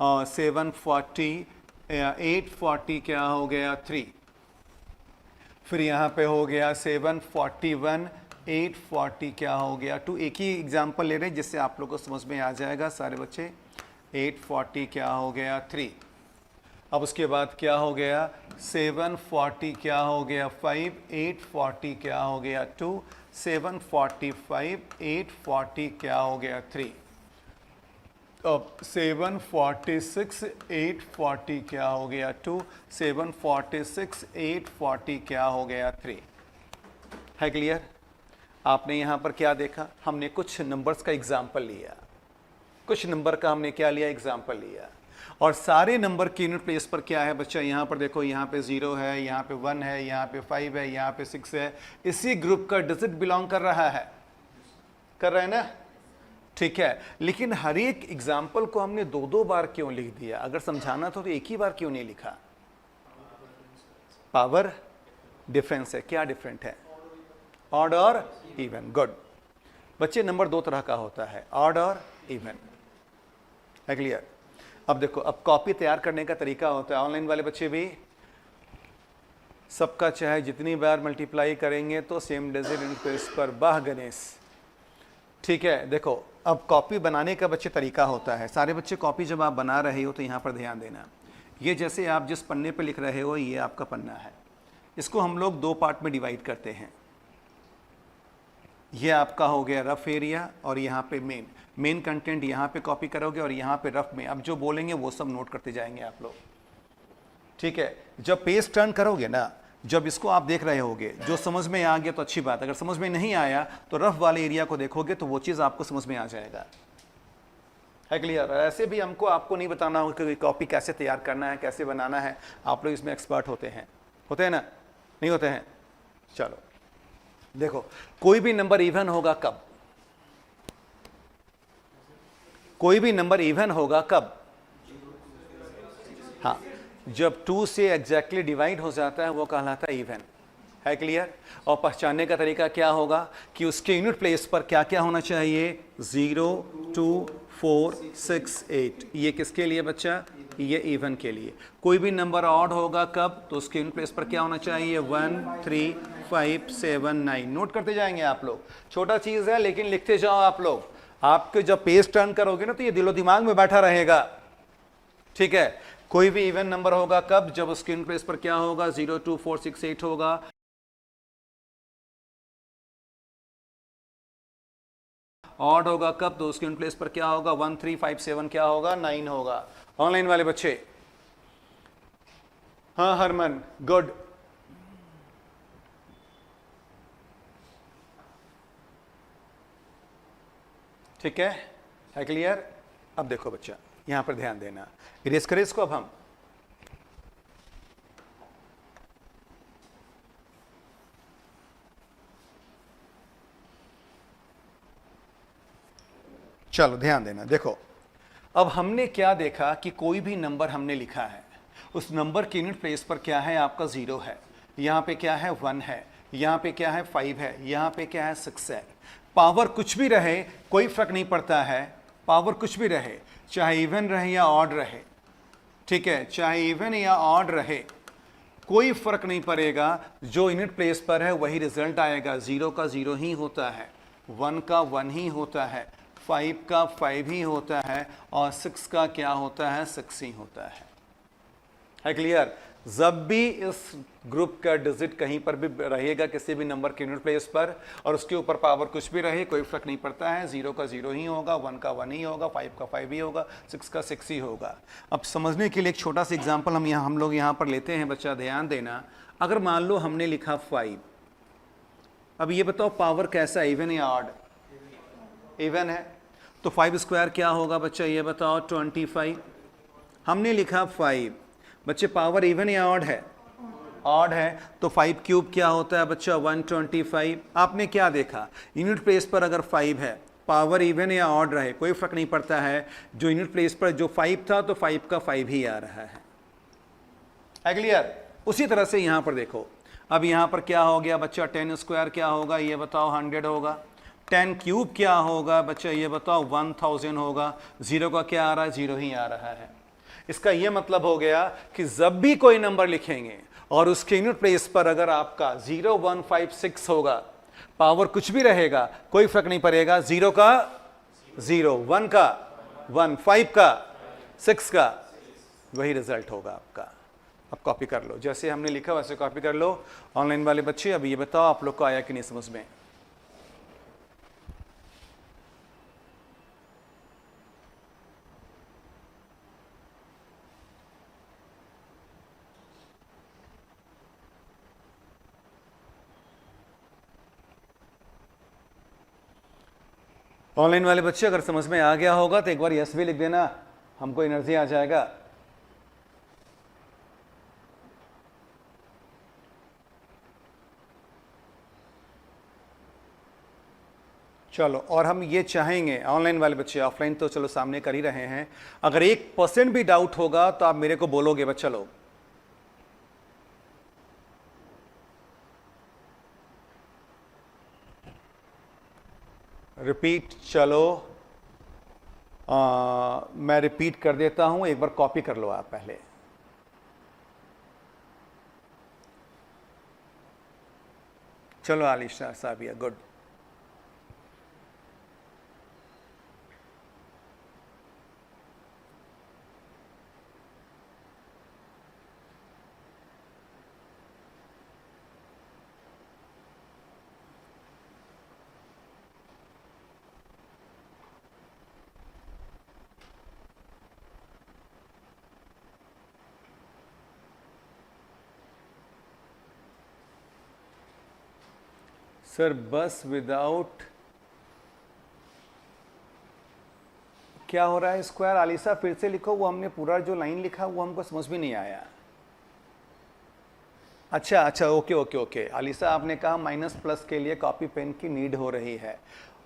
और 740 840 क्या हो गया 3, फिर यहां पे हो गया 741 840 क्या हो गया 2। एक ही एग्जाम्पल ले रहे हैं जिससे आप लोग को समझ में आ जाएगा सारे बच्चे। 840 क्या हो गया 3, अब उसके बाद क्या हो गया 740 क्या हो गया 5, 840 क्या हो गया 2, 745 840 क्या हो गया 3, अब 746 840 क्या हो गया 2, 746 840 क्या हो गया 3, है क्लियर। आपने यहाँ पर क्या देखा, हमने कुछ नंबर्स का एग्जाम्पल लिया, कुछ नंबर का हमने क्या लिया, एग्जाम्पल लिया, और सारे नंबर के यूनिट प्लेस पर क्या है बच्चा, यहाँ पर देखो, यहाँ पे 0 है, यहाँ पे 1 है, यहाँ पे 5 है, यहाँ पे 6 है, इसी ग्रुप का डिजिट बिलोंग कर रहा है, कर रहा है ना, ठीक है। लेकिन हर एक एग्जाम्पल को हमने 2-2 बार क्यों लिख दिया, अगर समझाना था तो एक ही बार क्यों नहीं लिखा, पावर डिफरेंस है। क्या डिफरेंट है, ऑड और इवन, गुड। बच्चे नंबर 2 तरह का होता है, ऑड और इवन, है क्लियर। अब देखो, अब कॉपी तैयार करने का तरीका होता है, ऑनलाइन वाले बच्चे भी सबका चाहे जितनी बार मल्टीप्लाई करेंगे तो सेम डिजिट इन प्लेस पर, बाह गणेश, ठीक है। देखो अब कॉपी बनाने का बच्चे तरीका होता है, सारे बच्चे कॉपी जब आप बना रहे हो तो यहाँ पर ध्यान देना, ये जैसे आप जिस पन्ने पे लिख रहे हो ये आपका पन्ना है, इसको हम लोग 2 पार्ट में डिवाइड करते हैं। ये आपका हो गया रफ एरिया और यहाँ पे मेन कंटेंट यहाँ पे कॉपी करोगे और यहाँ पे रफ में अब जो बोलेंगे वो सब नोट करते जाएंगे आप लोग, ठीक है। जब पेज टर्न करोगे ना, जब इसको आप देख रहे होगे, जो समझ में आ गया तो अच्छी बात, अगर समझ में नहीं आया तो रफ वाले एरिया को देखोगे तो वो चीज़ आपको समझ में आ जाएगा, है क्लियर। ऐसे भी हमको आपको नहीं बताना होगा कि कॉपी कैसे तैयार करना है, कैसे बनाना है, आप लोग इसमें एक्सपर्ट होते हैं ना, नहीं होते हैं। चलो देखो, कोई भी नंबर इवन होगा कब, कोई भी नंबर इवन होगा कब, हाँ, जब 2 से एग्जैक्टली डिवाइड हो जाता है वो कहलाता है इवन, है क्लियर। और पहचानने का तरीका क्या होगा कि उसके यूनिट प्लेस पर क्या क्या होना चाहिए, 0 2 4 6 8, ये किसके लिए बच्चा, ये इवन के लिए। कोई भी नंबर ऑड होगा कब, तो उसके यूनिट प्लेस पर क्या होना चाहिए, 1 3 5 7 9, नोट करते जाएंगे आप लोग, छोटा चीज है लेकिन लिखते जाओ आप लोग, आपके जब पेज टर्न करोगे ना तो ये दिलो दिमाग में बैठा रहेगा, ठीक है। कोई भी इवन नंबर होगा कब, जब उसके यूनिट प्लेस पर क्या होगा, 0 2 4 6 8 होगा। ऑड होगा कब, तो उसके यूनिट प्लेस पर क्या होगा, 1 3 5 7 क्या होगा, 9 होगा। ऑनलाइन वाले बच्चे, हाँ हरमन, गुड, ठीक है क्लियर। अब देखो बच्चा, यहां पर ध्यान देना, इरेज करें इसको। अब हम चलो ध्यान देना, देखो अब हमने क्या देखा कि कोई भी नंबर हमने लिखा है, उस नंबर के यूनिट प्लेस पर क्या है आपका 0 है, यहाँ पे क्या है 1 है, यहाँ पे क्या है 5 है, यहाँ पे क्या है 6 है। पावर कुछ भी रहे कोई फर्क नहीं पड़ता है, पावर कुछ भी रहे, चाहे इवन रहे या ऑड रहे, ठीक है, चाहे इवन या ऑड रहे, कोई फर्क नहीं पड़ेगा, जो यूनिट प्लेस पर है वही रिजल्ट आएगा। 0 का 0 ही होता है, 1 का 1 ही होता है, 5 का 5 ही होता है, और 6 का क्या होता है 6 ही होता है क्लियर। जब भी इस ग्रुप का डिजिट कहीं पर भी रहेगा किसी भी नंबर के यूनिट प्लेस पर, और उसके ऊपर पावर कुछ भी रहे कोई फर्क नहीं पड़ता है, 0 का 0 ही होगा, 1 का 1 ही होगा, 5 का 5 ही होगा, 6 का 6 ही होगा। अब समझने के लिए एक छोटा सा एग्जांपल हम लोग यहाँ पर लेते हैं, बच्चा ध्यान देना। अगर मान लो हमने लिखा 5, अब ये बताओ पावर कैसा है, इवन या ऑड? इवन है, तो 5 स्क्वायर क्या होगा बच्चा, ये बताओ 25। हमने लिखा 5, बच्चे पावर इवन या ऑड है? ऑड है, तो 5 क्यूब क्या होता है बच्चा 125। आपने क्या देखा, यूनिट प्लेस पर अगर 5 है, पावर इवन या ऑड रहे कोई फर्क नहीं पड़ता है, जो यूनिट प्लेस पर जो 5 था तो 5 का 5 ही आ रहा है क्लियर। उसी तरह से यहाँ पर देखो, अब यहाँ पर क्या हो गया बच्चा, 10 स्क्वायर क्या होगा ये बताओ 100 होगा, 10 क्यूब क्या होगा बच्चा ये बताओ 1000 होगा, 0 का क्या आ रहा है 0 ही आ रहा है। इसका यह मतलब हो गया कि जब भी कोई नंबर लिखेंगे और उसके यूनिट प्लेस पर अगर आपका 0156 होगा, पावर कुछ भी रहेगा कोई फर्क नहीं पड़ेगा, 0 का 0, 1 का 1, 5 का 6 का, वही रिजल्ट होगा आपका। अब कॉपी कर लो, जैसे हमने लिखा वैसे कॉपी कर लो। ऑनलाइन वाले बच्चे अब ये बताओ आप लोग को आया कि नहीं समझ में? ऑनलाइन वाले बच्चे अगर समझ में आ गया होगा तो एक बार यस भी लिख देना, हमको एनर्जी आ जाएगा। चलो, और हम ये चाहेंगे ऑनलाइन वाले बच्चे, ऑफलाइन तो चलो सामने कर ही रहे हैं, अगर 1% भी डाउट होगा तो आप मेरे को बोलोगे बच्चा लोग। रिपीट, चलो मैं रिपीट कर देता हूं, एक बार कॉपी कर लो आप पहले। चलो आलिशा साबिया, गुड। सर बस विदाउट क्या हो रहा है स्क्वायर, आलिसा फिर से लिखो, वो हमने पूरा जो लाइन लिखा वो हमको समझ में नहीं आया। अच्छा अच्छा, ओके ओके ओके, आलिसा आपने कहा माइनस प्लस के लिए कॉपी पेन की नीड हो रही है।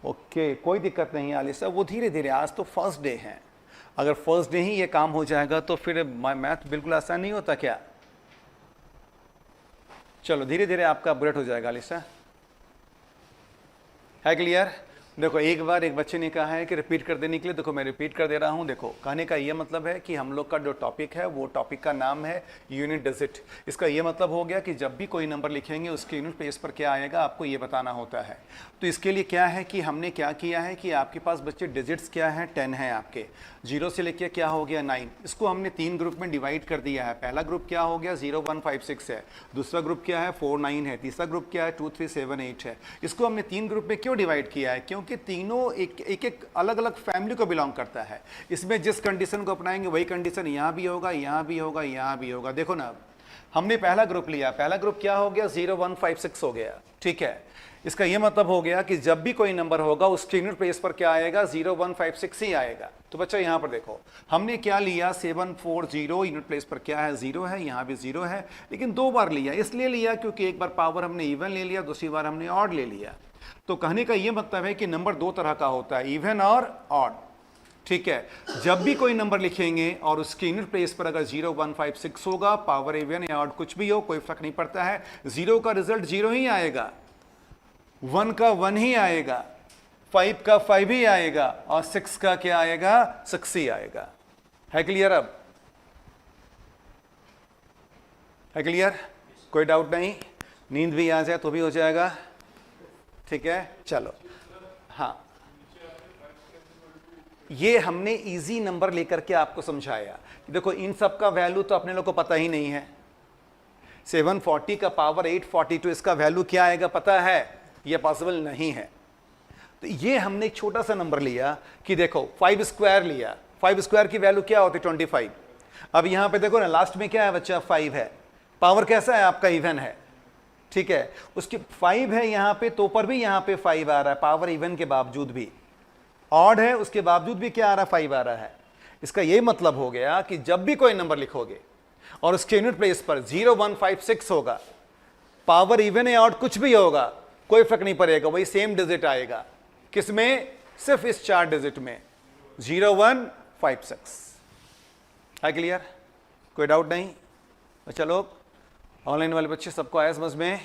ओके, कोई दिक्कत नहीं आलिसा, वो धीरे धीरे, आज तो फर्स्ट डे है, अगर फर्स्ट डे ही ये काम हो जाएगा तो फिर मैथ बिल्कुल आसान नहीं होता क्या। चलो धीरे धीरे आपका अपग्रेड हो जाएगा आलिसा, है क्लियर। देखो एक बार एक बच्चे ने कहा है कि रिपीट कर देने के लिए, देखो मैं रिपीट कर दे रहा हूं। देखो कहने का ये मतलब है कि हम लोग का जो टॉपिक है वो टॉपिक का नाम है यूनिट डिजिट। इसका ये मतलब हो गया कि जब भी कोई नंबर लिखेंगे उसके यूनिट प्लेस पर क्या आएगा आपको ये बताना होता है। तो इसके लिए क्या है कि हमने क्या किया है कि आपके पास बच्चे डिजिट्स क्या है 10 है आपके, 0 से लेके क्या हो गया 9, इसको हमने 3 ग्रुप में डिवाइड कर दिया है। पहला ग्रुप क्या हो गया 0 1 5 6 है, दूसरा ग्रुप क्या है 4 9 है, तीसरा ग्रुप क्या है 2 3 7 8 है। इसको हमने 3 ग्रुप में क्यों डिवाइड किया है, क्योंकि तीनों एक अलग अलग फैमिली को बिलोंग करता है। इसमें जिस कंडीशन को अपनाएंगे वही कंडीशन यहाँ भी होगा, यहाँ भी होगा, यहाँ भी होगा। देखो ना, हमने पहला ग्रुप लिया, पहला ग्रुप क्या हो गया 0 1 5 6 हो गया, ठीक है। इसका यह मतलब हो गया कि जब भी कोई नंबर होगा उसके यूनिट प्लेस पर क्या आएगा 0 1 5 6 ही आएगा। तो बच्चा यहाँ पर देखो हमने क्या लिया 7 4 0, यूनिट प्लेस पर क्या है 0 है, यहाँ भी 0 है, लेकिन 2 बार लिया। इसलिए लिया क्योंकि एक बार पावर हमने इवन ले लिया, दूसरी बार हमने ऑड ले लिया। तो कहने का यह मतलब है कि नंबर 2 तरह का होता है, इवन और ऑड। ठीक है, जब भी कोई नंबर लिखेंगे और उसके यूनिट प्लेस पर अगर 0, 1, 5, 6 होगा, पावर इवन या ऑड कुछ भी हो, कोई फर्क नहीं पड़ता है। 0 का रिजल्ट 0 ही आएगा, 1 का 1 ही आएगा, 5 का 5 ही आएगा और 6 का क्या आएगा? 6 ही आएगा। है क्लियर? अब है क्लियर? कोई डाउट नहीं? नींद भी आ जाए तो भी हो जाएगा। ठीक है, चलो। हाँ, ये हमने इजी नंबर लेकर के आपको समझाया कि देखो इन सब का वैल्यू तो अपने लोग को पता ही नहीं है। 740 का पावर 842, इसका वैल्यू क्या आएगा पता है? ये पॉसिबल नहीं है। तो ये हमने एक छोटा सा नंबर लिया कि देखो 5 स्क्वायर लिया, 5 स्क्वायर की वैल्यू क्या होती है? 25। अब यहां पे देखो ना, लास्ट में क्या है बच्चा? 5 है। पावर कैसा है आपका? इवन है। ठीक है, उसकी 5 है यहां पे, तो पर भी यहां पे 5 आ रहा है, पावर इवन के बावजूद भी। ऑड है, उसके बावजूद भी क्या आ रहा है? 5 आ रहा है। इसका यह मतलब हो गया कि जब भी कोई नंबर लिखोगे और उसके यूनिट प्लेस पर 0, 1, 5, 6 होगा, पावर इवन या ऑड कुछ भी होगा, कोई फर्क नहीं पड़ेगा, वही सेम डिजिट आएगा। किसमें? सिर्फ इस 4 डिजिट में, 0, 1, 5, 6। है क्लियर? कोई डाउट नहीं? तो चलो, ऑनलाइन वाले बच्चे सबको आया समझ में?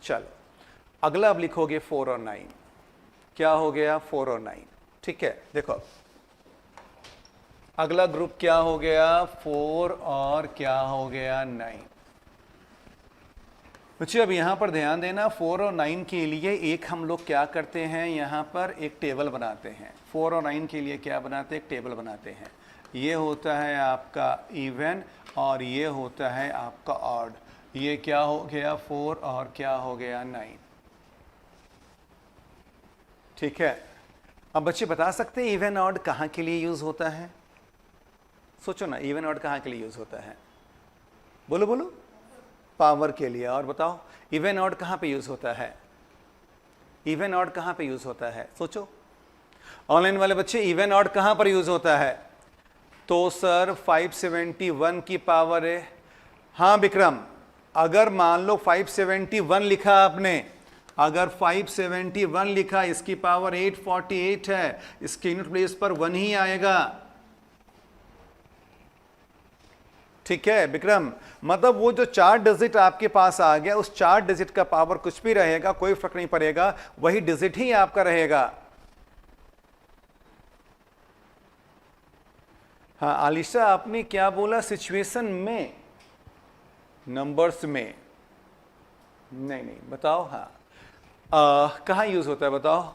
चलो, अगला अब लिखोगे 4 और 9। क्या हो गया? 4 और 9। ठीक है, देखो अगला ग्रुप क्या हो गया? 4 और क्या हो गया? 9। बच्चे अब यहां पर ध्यान देना, 4 और 9 के लिए एक हम लोग क्या करते हैं, यहां पर एक टेबल बनाते हैं। 4 और 9 के लिए क्या बनाते हैं? एक टेबल बनाते हैं। ये होता है आपका इवन और ये होता है आपका ऑड। ये क्या हो गया? 4 और क्या हो गया? 9। ठीक है, अब बच्चे बता सकते हैं इवन ऑड कहां के लिए यूज होता है? सोचो ना, इवन ऑड कहां के लिए यूज होता है? बोलो बोलो। पावर के लिए। और बताओ इवन ऑड कहां पे यूज होता है? इवन ऑड कहां पे यूज होता है? सोचो ऑनलाइन वाले बच्चे, इवन ऑड कहां पर यूज होता है? तो सर 571 की पावर है। हाँ विक्रम, अगर मान लो 571 लिखा आपने, अगर 571 लिखा, इसकी पावर 848 है, इसके यूनिट प्लेस पर 1 ही आएगा। ठीक है विक्रम, मतलब वो जो 4 डिजिट आपके पास आ गया, उस 4 डिजिट का पावर कुछ भी रहेगा, कोई फर्क नहीं पड़ेगा, वही डिजिट ही आपका रहेगा। हाँ आलिशा, आपने क्या बोला? सिचुएशन में, नंबर्स में नहीं नहीं, बताओ। हाँ कहाँ यूज होता है बताओ?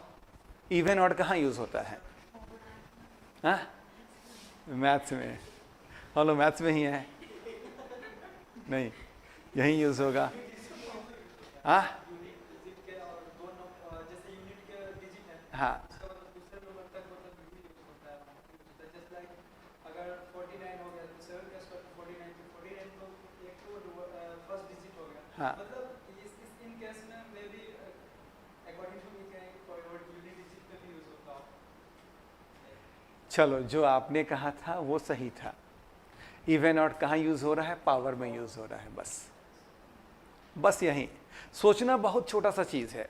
इवन ऑड कहाँ यूज होता है? हाँ मैथ्स में। हेलो, मैथ्स में ही है? नहीं, यही यूज होगा। हाँ हाँ हाँ, चलो जो आपने कहा था वो सही था। इवन ऑड कहाँ यूज हो रहा है? पावर में यूज हो रहा है। बस यही सोचना बहुत छोटा सा चीज है।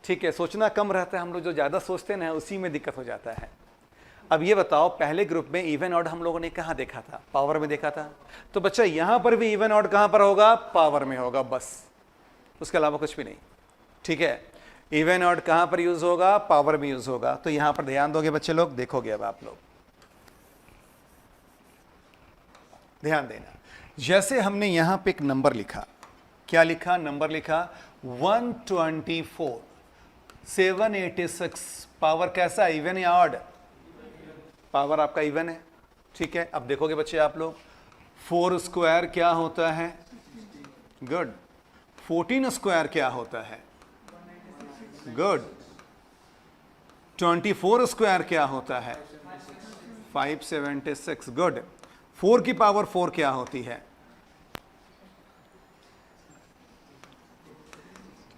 ठीक है, सोचना कम रहता है, हम लोग जो ज्यादा सोचते हैं ना उसी में दिक्कत हो जाता है। अब ये बताओ, पहले ग्रुप में इवन ऑड हम लोगों ने कहाँ देखा था? पावर में देखा था। तो बच्चा यहां पर भी इवन ऑड कहां पर होगा? पावर में होगा, बस, उसके अलावा कुछ भी नहीं। ठीक है, इवन ऑड कहां पर यूज होगा? पावर में यूज होगा। तो यहां पर ध्यान दोगे बच्चे लोग, देखोगे अब आप लोग ध्यान देना। जैसे हमने यहां पे एक नंबर लिखा, क्या लिखा? नंबर लिखा 124, 786। पावर कैसा? इवन या ऑड? पावर आपका इवन है। ठीक है, अब देखोगे बच्चे आप लोग, 4 स्क्वायर क्या होता है? गुड। 14 स्क्वायर क्या होता है? गुड। 24 स्क्वायर क्या होता है? 576। गुड। 4 की पावर 4 क्या होती है?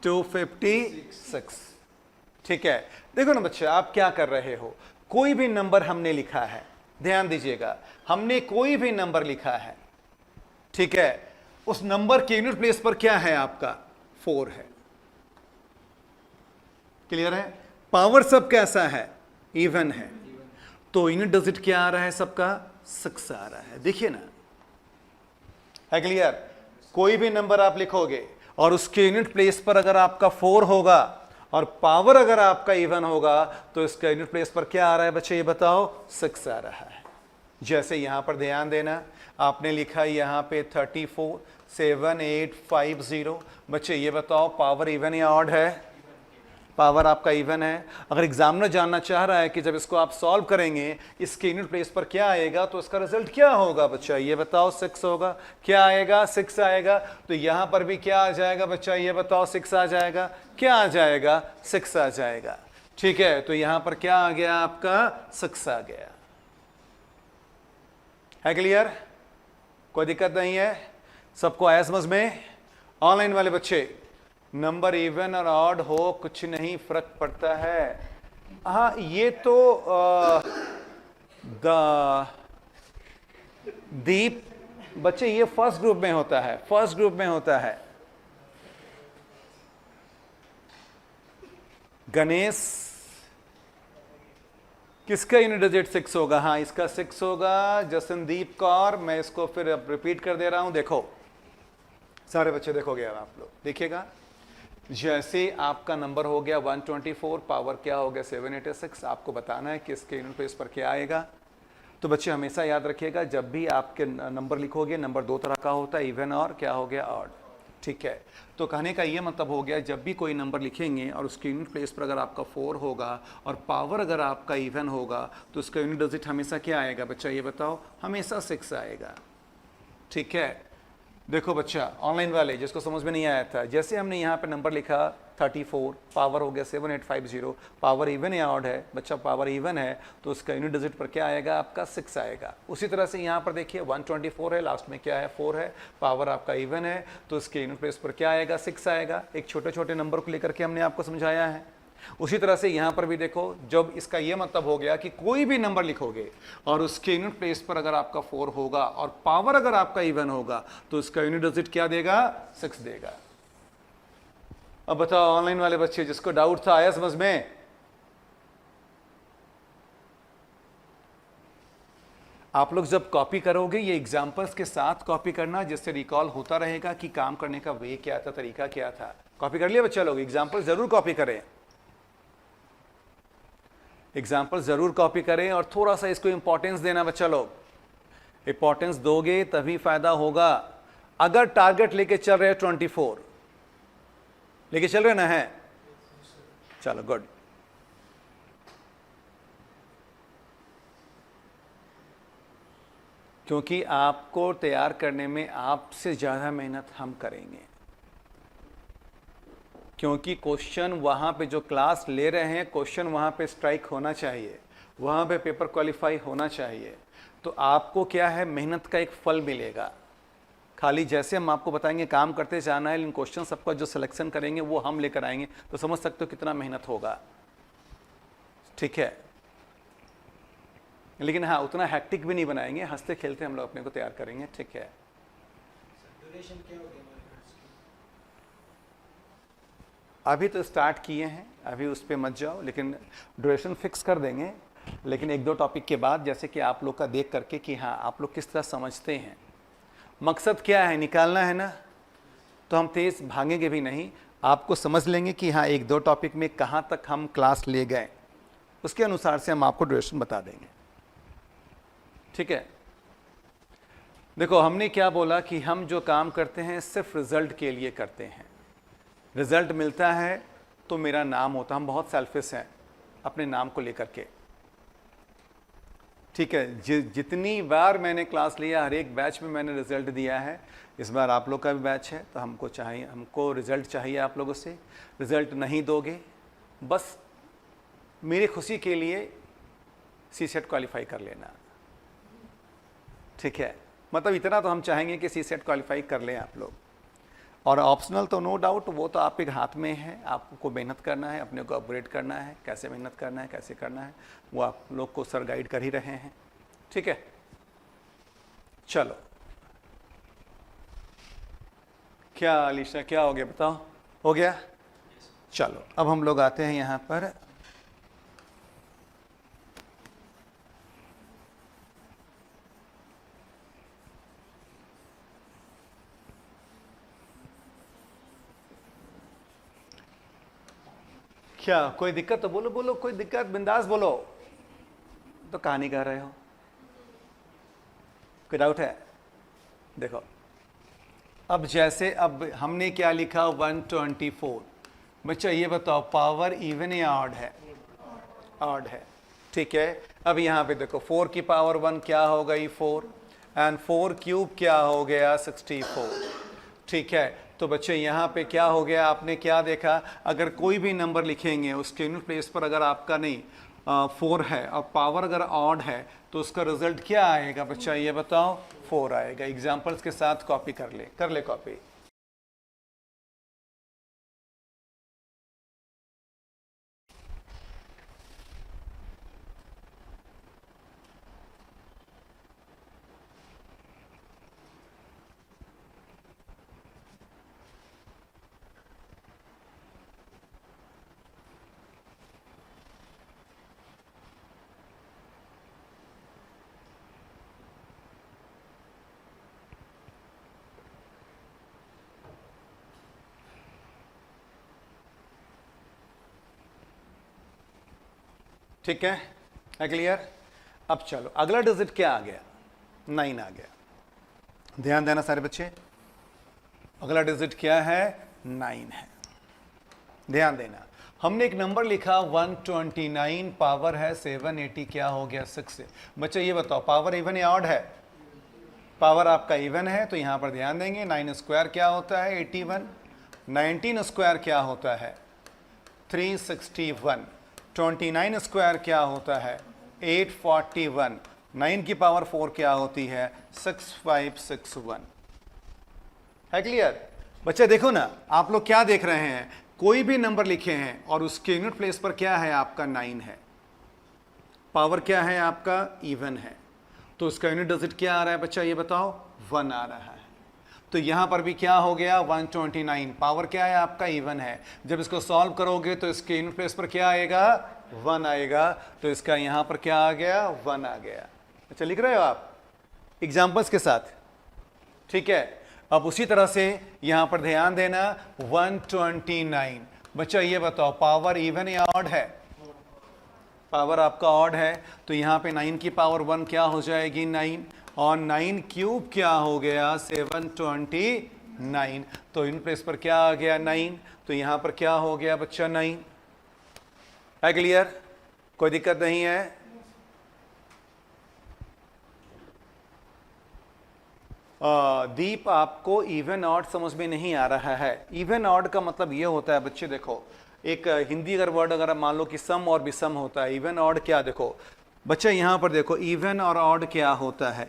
256। ठीक है, देखो ना बच्चे, आप क्या कर रहे हो? कोई भी नंबर हमने लिखा है, ध्यान दीजिएगा, हमने कोई भी नंबर लिखा है, ठीक है, उस नंबर के यूनिट प्लेस पर क्या है आपका? 4 है। क्लियर है? पावर सब कैसा है? इवन है। तो तो यूनिट डिजिट क्या आ रहा है सबका? 6 आ रहा है। देखिए ना, है क्लियर? कोई भी नंबर आप लिखोगे और उसके यूनिट प्लेस पर अगर आपका 4 होगा और पावर अगर आपका इवन होगा तो इसका यूनिट प्लेस पर क्या आ रहा है बच्चे, ये बताओ? 6 आ रहा है। जैसे यहां पर ध्यान देना, आपने लिखा यहां पे 347850। बच्चे ये बताओ पावर इवन या ऑड है? पावर आपका इवन है। अगर एग्जामिनर जानना चाह रहा है कि जब इसको आप सॉल्व करेंगे इसके यूनिट प्लेस पर क्या आएगा तो इसका रिजल्ट क्या होगा बच्चा, ये बताओ? 6 होगा। क्या आएगा? 6 आएगा। तो यहां पर भी क्या आ जाएगा बच्चा, ये बताओ? 6 आ जाएगा। क्या आ जाएगा? 6 आ जाएगा। ठीक है, तो यहां पर क्या आ गया आपका? 6 आ गया। है क्लियर? कोई दिक्कत नहीं है? सबको आया समझ में? ऑनलाइन वाले बच्चे, नंबर इवन और ऑड हो कुछ नहीं फर्क पड़ता है। हाँ, ये तो दीप बच्चे ये फर्स्ट ग्रुप में होता है, फर्स्ट ग्रुप में होता है। गणेश, किसका यूनिट डिजिट 6 होगा? हाँ, इसका 6 होगा। जसनदीप कौर, मैं इसको फिर रिपीट कर दे रहा हूं। देखो सारे बच्चे, देखोगे अब आप लोग, देखिएगा। जैसे आपका नंबर हो गया 124, पावर क्या हो गया 786, आपको बताना है कि इसके यूनिट प्लेस पर क्या आएगा। तो बच्चे हमेशा याद रखिएगा, जब भी आपके नंबर लिखोगे, नंबर 2 तरह का होता है, इवन और क्या हो गया, ऑड। ठीक है, तो कहने का ये मतलब हो गया, जब भी कोई नंबर लिखेंगे और उसके यूनिट प्लेस पर अगर आपका 4 होगा और पावर अगर आपका इवन होगा तो उसका यूनिट डिजिट हमेशा क्या आएगा बच्चा, ये बताओ? हमेशा 6 आएगा। ठीक है, देखो बच्चा ऑनलाइन वाले जिसको समझ में नहीं आया था, जैसे हमने यहाँ पे नंबर लिखा 34, पावर हो गया 7850, पावर इवन या ऑड है बच्चा? पावर इवन है तो उसका यूनिट डिजिट पर क्या आएगा आपका? 6 आएगा। उसी तरह से यहाँ पर देखिए 124 है, लास्ट में क्या है? 4 है, पावर आपका इवन है तो उसके यूनिट प्लेस पर क्या आएगा? 6 आएगा। एक छोटे छोटे नंबर को लेकर के हमने आपको समझाया है। उसी तरह से यहाँ पर भी देखो, जब इसका यह मतलब हो गया कि कोई भी नंबर लिखोगे और उसके यूनिट प्लेस पर अगर आपका 4 होगा और पावर अगर आपका इवन होगा तो उसका यूनिट डिजिट क्या देगा? 6 देगा। अब बताओ ऑनलाइन वाले बच्चे जिसको डाउट था, आया समझ में? आप लोग जब कॉपी करोगे ये एग्जाम्पल्स के साथ कॉपी करना, जिससे रिकॉल होता रहेगा कि काम करने का वे क्या था, तरीका क्या था। कॉपी कर लिया बच्चा लोग? एग्जाम्पल जरूर कॉपी करें, एग्जाम्पल जरूर कॉपी करें और थोड़ा सा इसको इंपॉर्टेंस देना बच्चा लोग। इंपॉर्टेंस दोगे तभी फायदा होगा। अगर टारगेट लेके चल रहे 24 लेके चल रहे ना? है, चलो गुड। क्योंकि आपको तैयार करने में आपसे ज्यादा मेहनत हम करेंगे, क्योंकि क्वेश्चन वहाँ पे जो क्लास ले रहे हैं, क्वेश्चन वहाँ पे स्ट्राइक होना चाहिए, वहाँ पे पेपर क्वालिफाई होना चाहिए। तो आपको क्या है, मेहनत का एक फल मिलेगा। खाली जैसे हम आपको बताएंगे काम करते जाना है, लेकिन क्वेश्चन सबका जो सिलेक्शन करेंगे वो हम लेकर आएंगे, तो समझ सकते हो कितना मेहनत होगा। ठीक है, लेकिन हाँ उतना हैक्टिक भी नहीं बनाएंगे, हंसते खेलते हम लोग अपने को तैयार करेंगे। ठीक है, अभी तो स्टार्ट किए हैं, अभी उस पर मत जाओ, लेकिन ड्यूरेशन फिक्स कर देंगे। लेकिन 1-2 टॉपिक के बाद जैसे कि आप लोग का देख करके कि हाँ आप लोग किस तरह समझते हैं, मकसद क्या है, निकालना है ना, तो हम तेज़ भागेंगे भी नहीं, आपको समझ लेंगे कि हाँ 1-2 टॉपिक में कहाँ तक हम क्लास ले गए, उसके अनुसार से हम आपको ड्यूरेशन बता देंगे। ठीक है, देखो हमने क्या बोला कि हम जो काम करते हैं सिर्फ रिजल्ट के लिए करते हैं। रिजल्ट मिलता है तो मेरा नाम होता, हम बहुत सेल्फिश हैं अपने नाम को लेकर के। ठीक है, जितनी बार मैंने क्लास लिया, हर एक बैच में मैंने रिजल्ट दिया है। इस बार आप लोग का भी बैच है तो हमको रिजल्ट चाहिए आप लोगों से। रिजल्ट नहीं दोगे, बस मेरी खुशी के लिए सीसेट क्वालिफाई कर लेना। ठीक है, मतलब इतना तो हम चाहेंगे कि सीसेट क्वालिफाई कर लें आप लोग। और ऑप्शनल तो नो डाउट वो तो आपके हाथ में है, आपको मेहनत करना है, अपने को अपग्रेड करना है, कैसे मेहनत करना है, कैसे करना है, वो आप लोग को सर गाइड कर ही रहे हैं। ठीक है, चलो क्या अलीशा, क्या हो गया बताओ? हो गया? चलो अब हम लोग आते हैं यहाँ पर क्या कोई दिक्कत? तो बोलो बोलो, कोई दिक्कत, बिंदास बोलो। तो कहानी कह रहे हो, कोई डाउट है? देखो अब जैसे अब हमने क्या लिखा 124। बच्चा ये बताओ पावर इवन या ऑड है? ऑड है, ठीक है। अब यहाँ पे देखो 4 की पावर 1 क्या हो गई 4, एंड 4 क्यूब क्या हो गया 64, ठीक है। तो बच्चे यहाँ पे क्या हो गया, आपने क्या देखा, अगर कोई भी नंबर लिखेंगे उसके यूनिट प्लेस पर अगर आपका नहीं 4 है और पावर अगर ऑड है तो उसका रिजल्ट क्या आएगा बच्चा, ये बताओ 4 आएगा। एग्जाम्पल्स के साथ कॉपी कर ले कॉपी। ठीक है क्लियर? अब चलो अगला डिजिट क्या आ गया, 9 आ गया। ध्यान देना सारे बच्चे, अगला डिजिट क्या है, 9 है। ध्यान देना, हमने एक नंबर लिखा 129, पावर है 780, क्या हो गया 6 से। बच्चे ये बताओ पावर इवन या ऑड है? पावर आपका इवन है, तो यहां पर ध्यान देंगे 9 स्क्वायर क्या होता है 81, 19 स्क्वायर क्या होता है 361, 29 स्क्वायर क्या होता है 841, 9 की पावर 4 क्या होती है 6561। है क्लियर? बच्चे देखो ना, आप लोग क्या देख रहे हैं, कोई भी नंबर लिखे हैं और उसके यूनिट प्लेस पर क्या है आपका 9 है, पावर क्या है आपका इवन है, तो उसका यूनिट डिजिट क्या आ रहा है बच्चा, ये बताओ 1 आ रहा है। तो यहां पर भी क्या हो गया 129, पावर क्या है आपका इवन है, जब इसको सॉल्व करोगे तो इसके यूनिट प्लेस पर क्या आएगा 1 आएगा, तो इसका यहां पर क्या आ गया 1 आ गया। अच्छा लिख रहे हो आप एग्जांपल्स के साथ, ठीक है। अब उसी तरह से यहां पर ध्यान देना 129, बच्चा ये बताओ पावर इवन या ऑड है? पावर आपका ऑड है, तो यहां पे 9 की पावर 1 क्या हो जाएगी 9, और 9 क्यूब क्या हो गया 729, तो इन प्लेस पर क्या आ गया 9, तो यहां पर क्या हो गया बच्चा 9। है क्लियर? कोई दिक्कत नहीं है? दीप आपको इवन ऑड समझ में नहीं आ रहा है। इवन ऑड का मतलब ये होता है बच्चे, देखो एक हिंदी अगर वर्ड अगर मान लो कि सम और विषम होता है, इवन ऑड क्या, देखो बच्चा यहां पर देखो इवन और ऑड क्या होता है,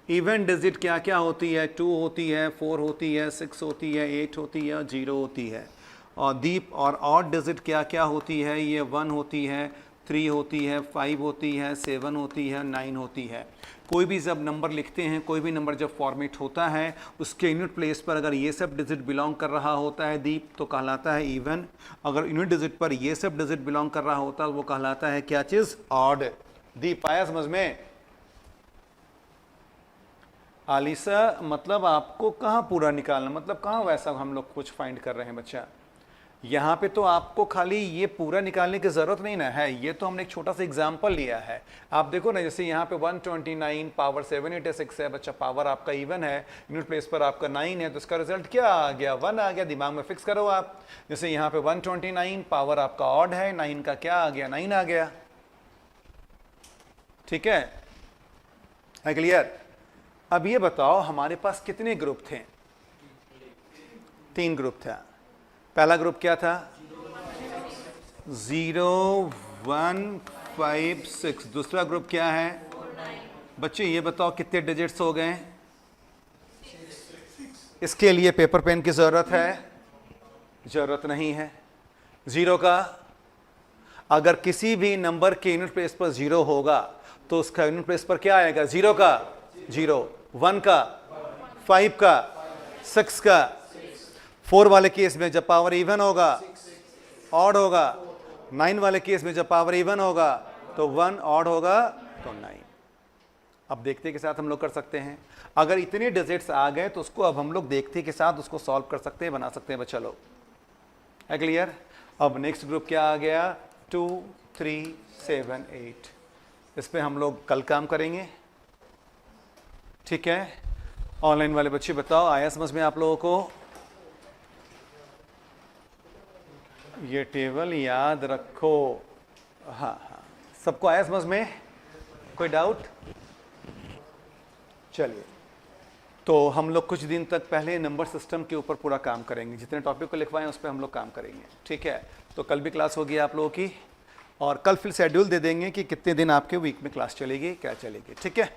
इवन डिजिट क्या क्या होती है, 2 होती है, 4 होती है, 6 होती है, 8 होती है, 0 होती है। और दीप और ऑड डिजिट क्या क्या होती है, ये 1 होती है, 3 होती है, 5 होती है, 7 होती है, 9 होती है। कोई भी जब नंबर लिखते हैं, कोई भी नंबर जब फॉर्मेट होता है, उसके यूनिट प्लेस पर अगर ये सब डिजिट बिलोंग कर रहा होता है दीप तो कहलाता है इवन, अगर यूनिट डिजिट पर ये सब डिजिट बिलोंग कर रहा होता है वो कहलाता है क्या चीज, ऑड। दीप आया समझ में? आलिसा मतलब आपको कहाँ पूरा निकालना, मतलब कहाँ वैसा हम लोग कुछ फाइंड कर रहे हैं बच्चा, यहाँ पे तो आपको खाली ये पूरा निकालने की ज़रूरत नहीं ना है, ये तो हमने एक छोटा सा एग्जाम्पल लिया है। आप देखो ना, जैसे यहाँ पे 129 पावर 786 है बच्चा, पावर आपका इवन है, यूनिट प्लेस पर आपका 9 है, तो इसका रिजल्ट क्या आ गया 1 आ गया। दिमाग में फिक्स करो आप, जैसे यहाँ पे 129 पावर आपका ऑड है, 9 का क्या आ गया 9 आ गया। ठीक है क्लियर? अब ये बताओ हमारे पास कितने ग्रुप थे, 3 ग्रुप था। पहला ग्रुप क्या था 0 1 5 6, दूसरा ग्रुप क्या है बच्चे ये बताओ कितने डिजिट्स हो गए? इसके लिए पेपर पेन की जरूरत है? जरूरत नहीं है। 0 का अगर किसी भी नंबर के यूनिट प्लेस पर 0 होगा तो उसका यूनिट प्लेस पर क्या आएगा, 0 का 0, 1 का 5 का 6 का। 4 वाले केस में जब पावर इवन होगा ऑड होगा, 9 वाले केस में जब पावर इवन होगा तो 1 ऑड होगा तो 9। अब देखते के साथ हम लोग कर सकते हैं, अगर इतने डिजिट्स आ गए तो उसको अब हम लोग देखते के साथ उसको सॉल्व कर सकते हैं, बना सकते हैं बच्चा लोग। है क्लियर? अब नेक्स्ट ग्रुप क्या आ गया? 2, 3, 7, 8। इस पे हम लोग कल काम करेंगे, ठीक है? ऑनलाइन वाले बच्चे बताओ आया समझ में आप लोगों को? ये टेबल याद रखो। हाँ हाँ, सबको आया समझ में? कोई डाउट? चलिए, तो हम लोग कुछ दिन तक पहले नंबर सिस्टम के ऊपर पूरा काम करेंगे, जितने टॉपिक को लिखवाएं उस पर हम लोग काम करेंगे, ठीक है? तो कल भी क्लास होगी आप लोगों की, और कल फिर शेड्यूल दे देंगे कि कितने दिन आपके वीक में क्लास चलेगी, क्या चलेगी, ठीक है?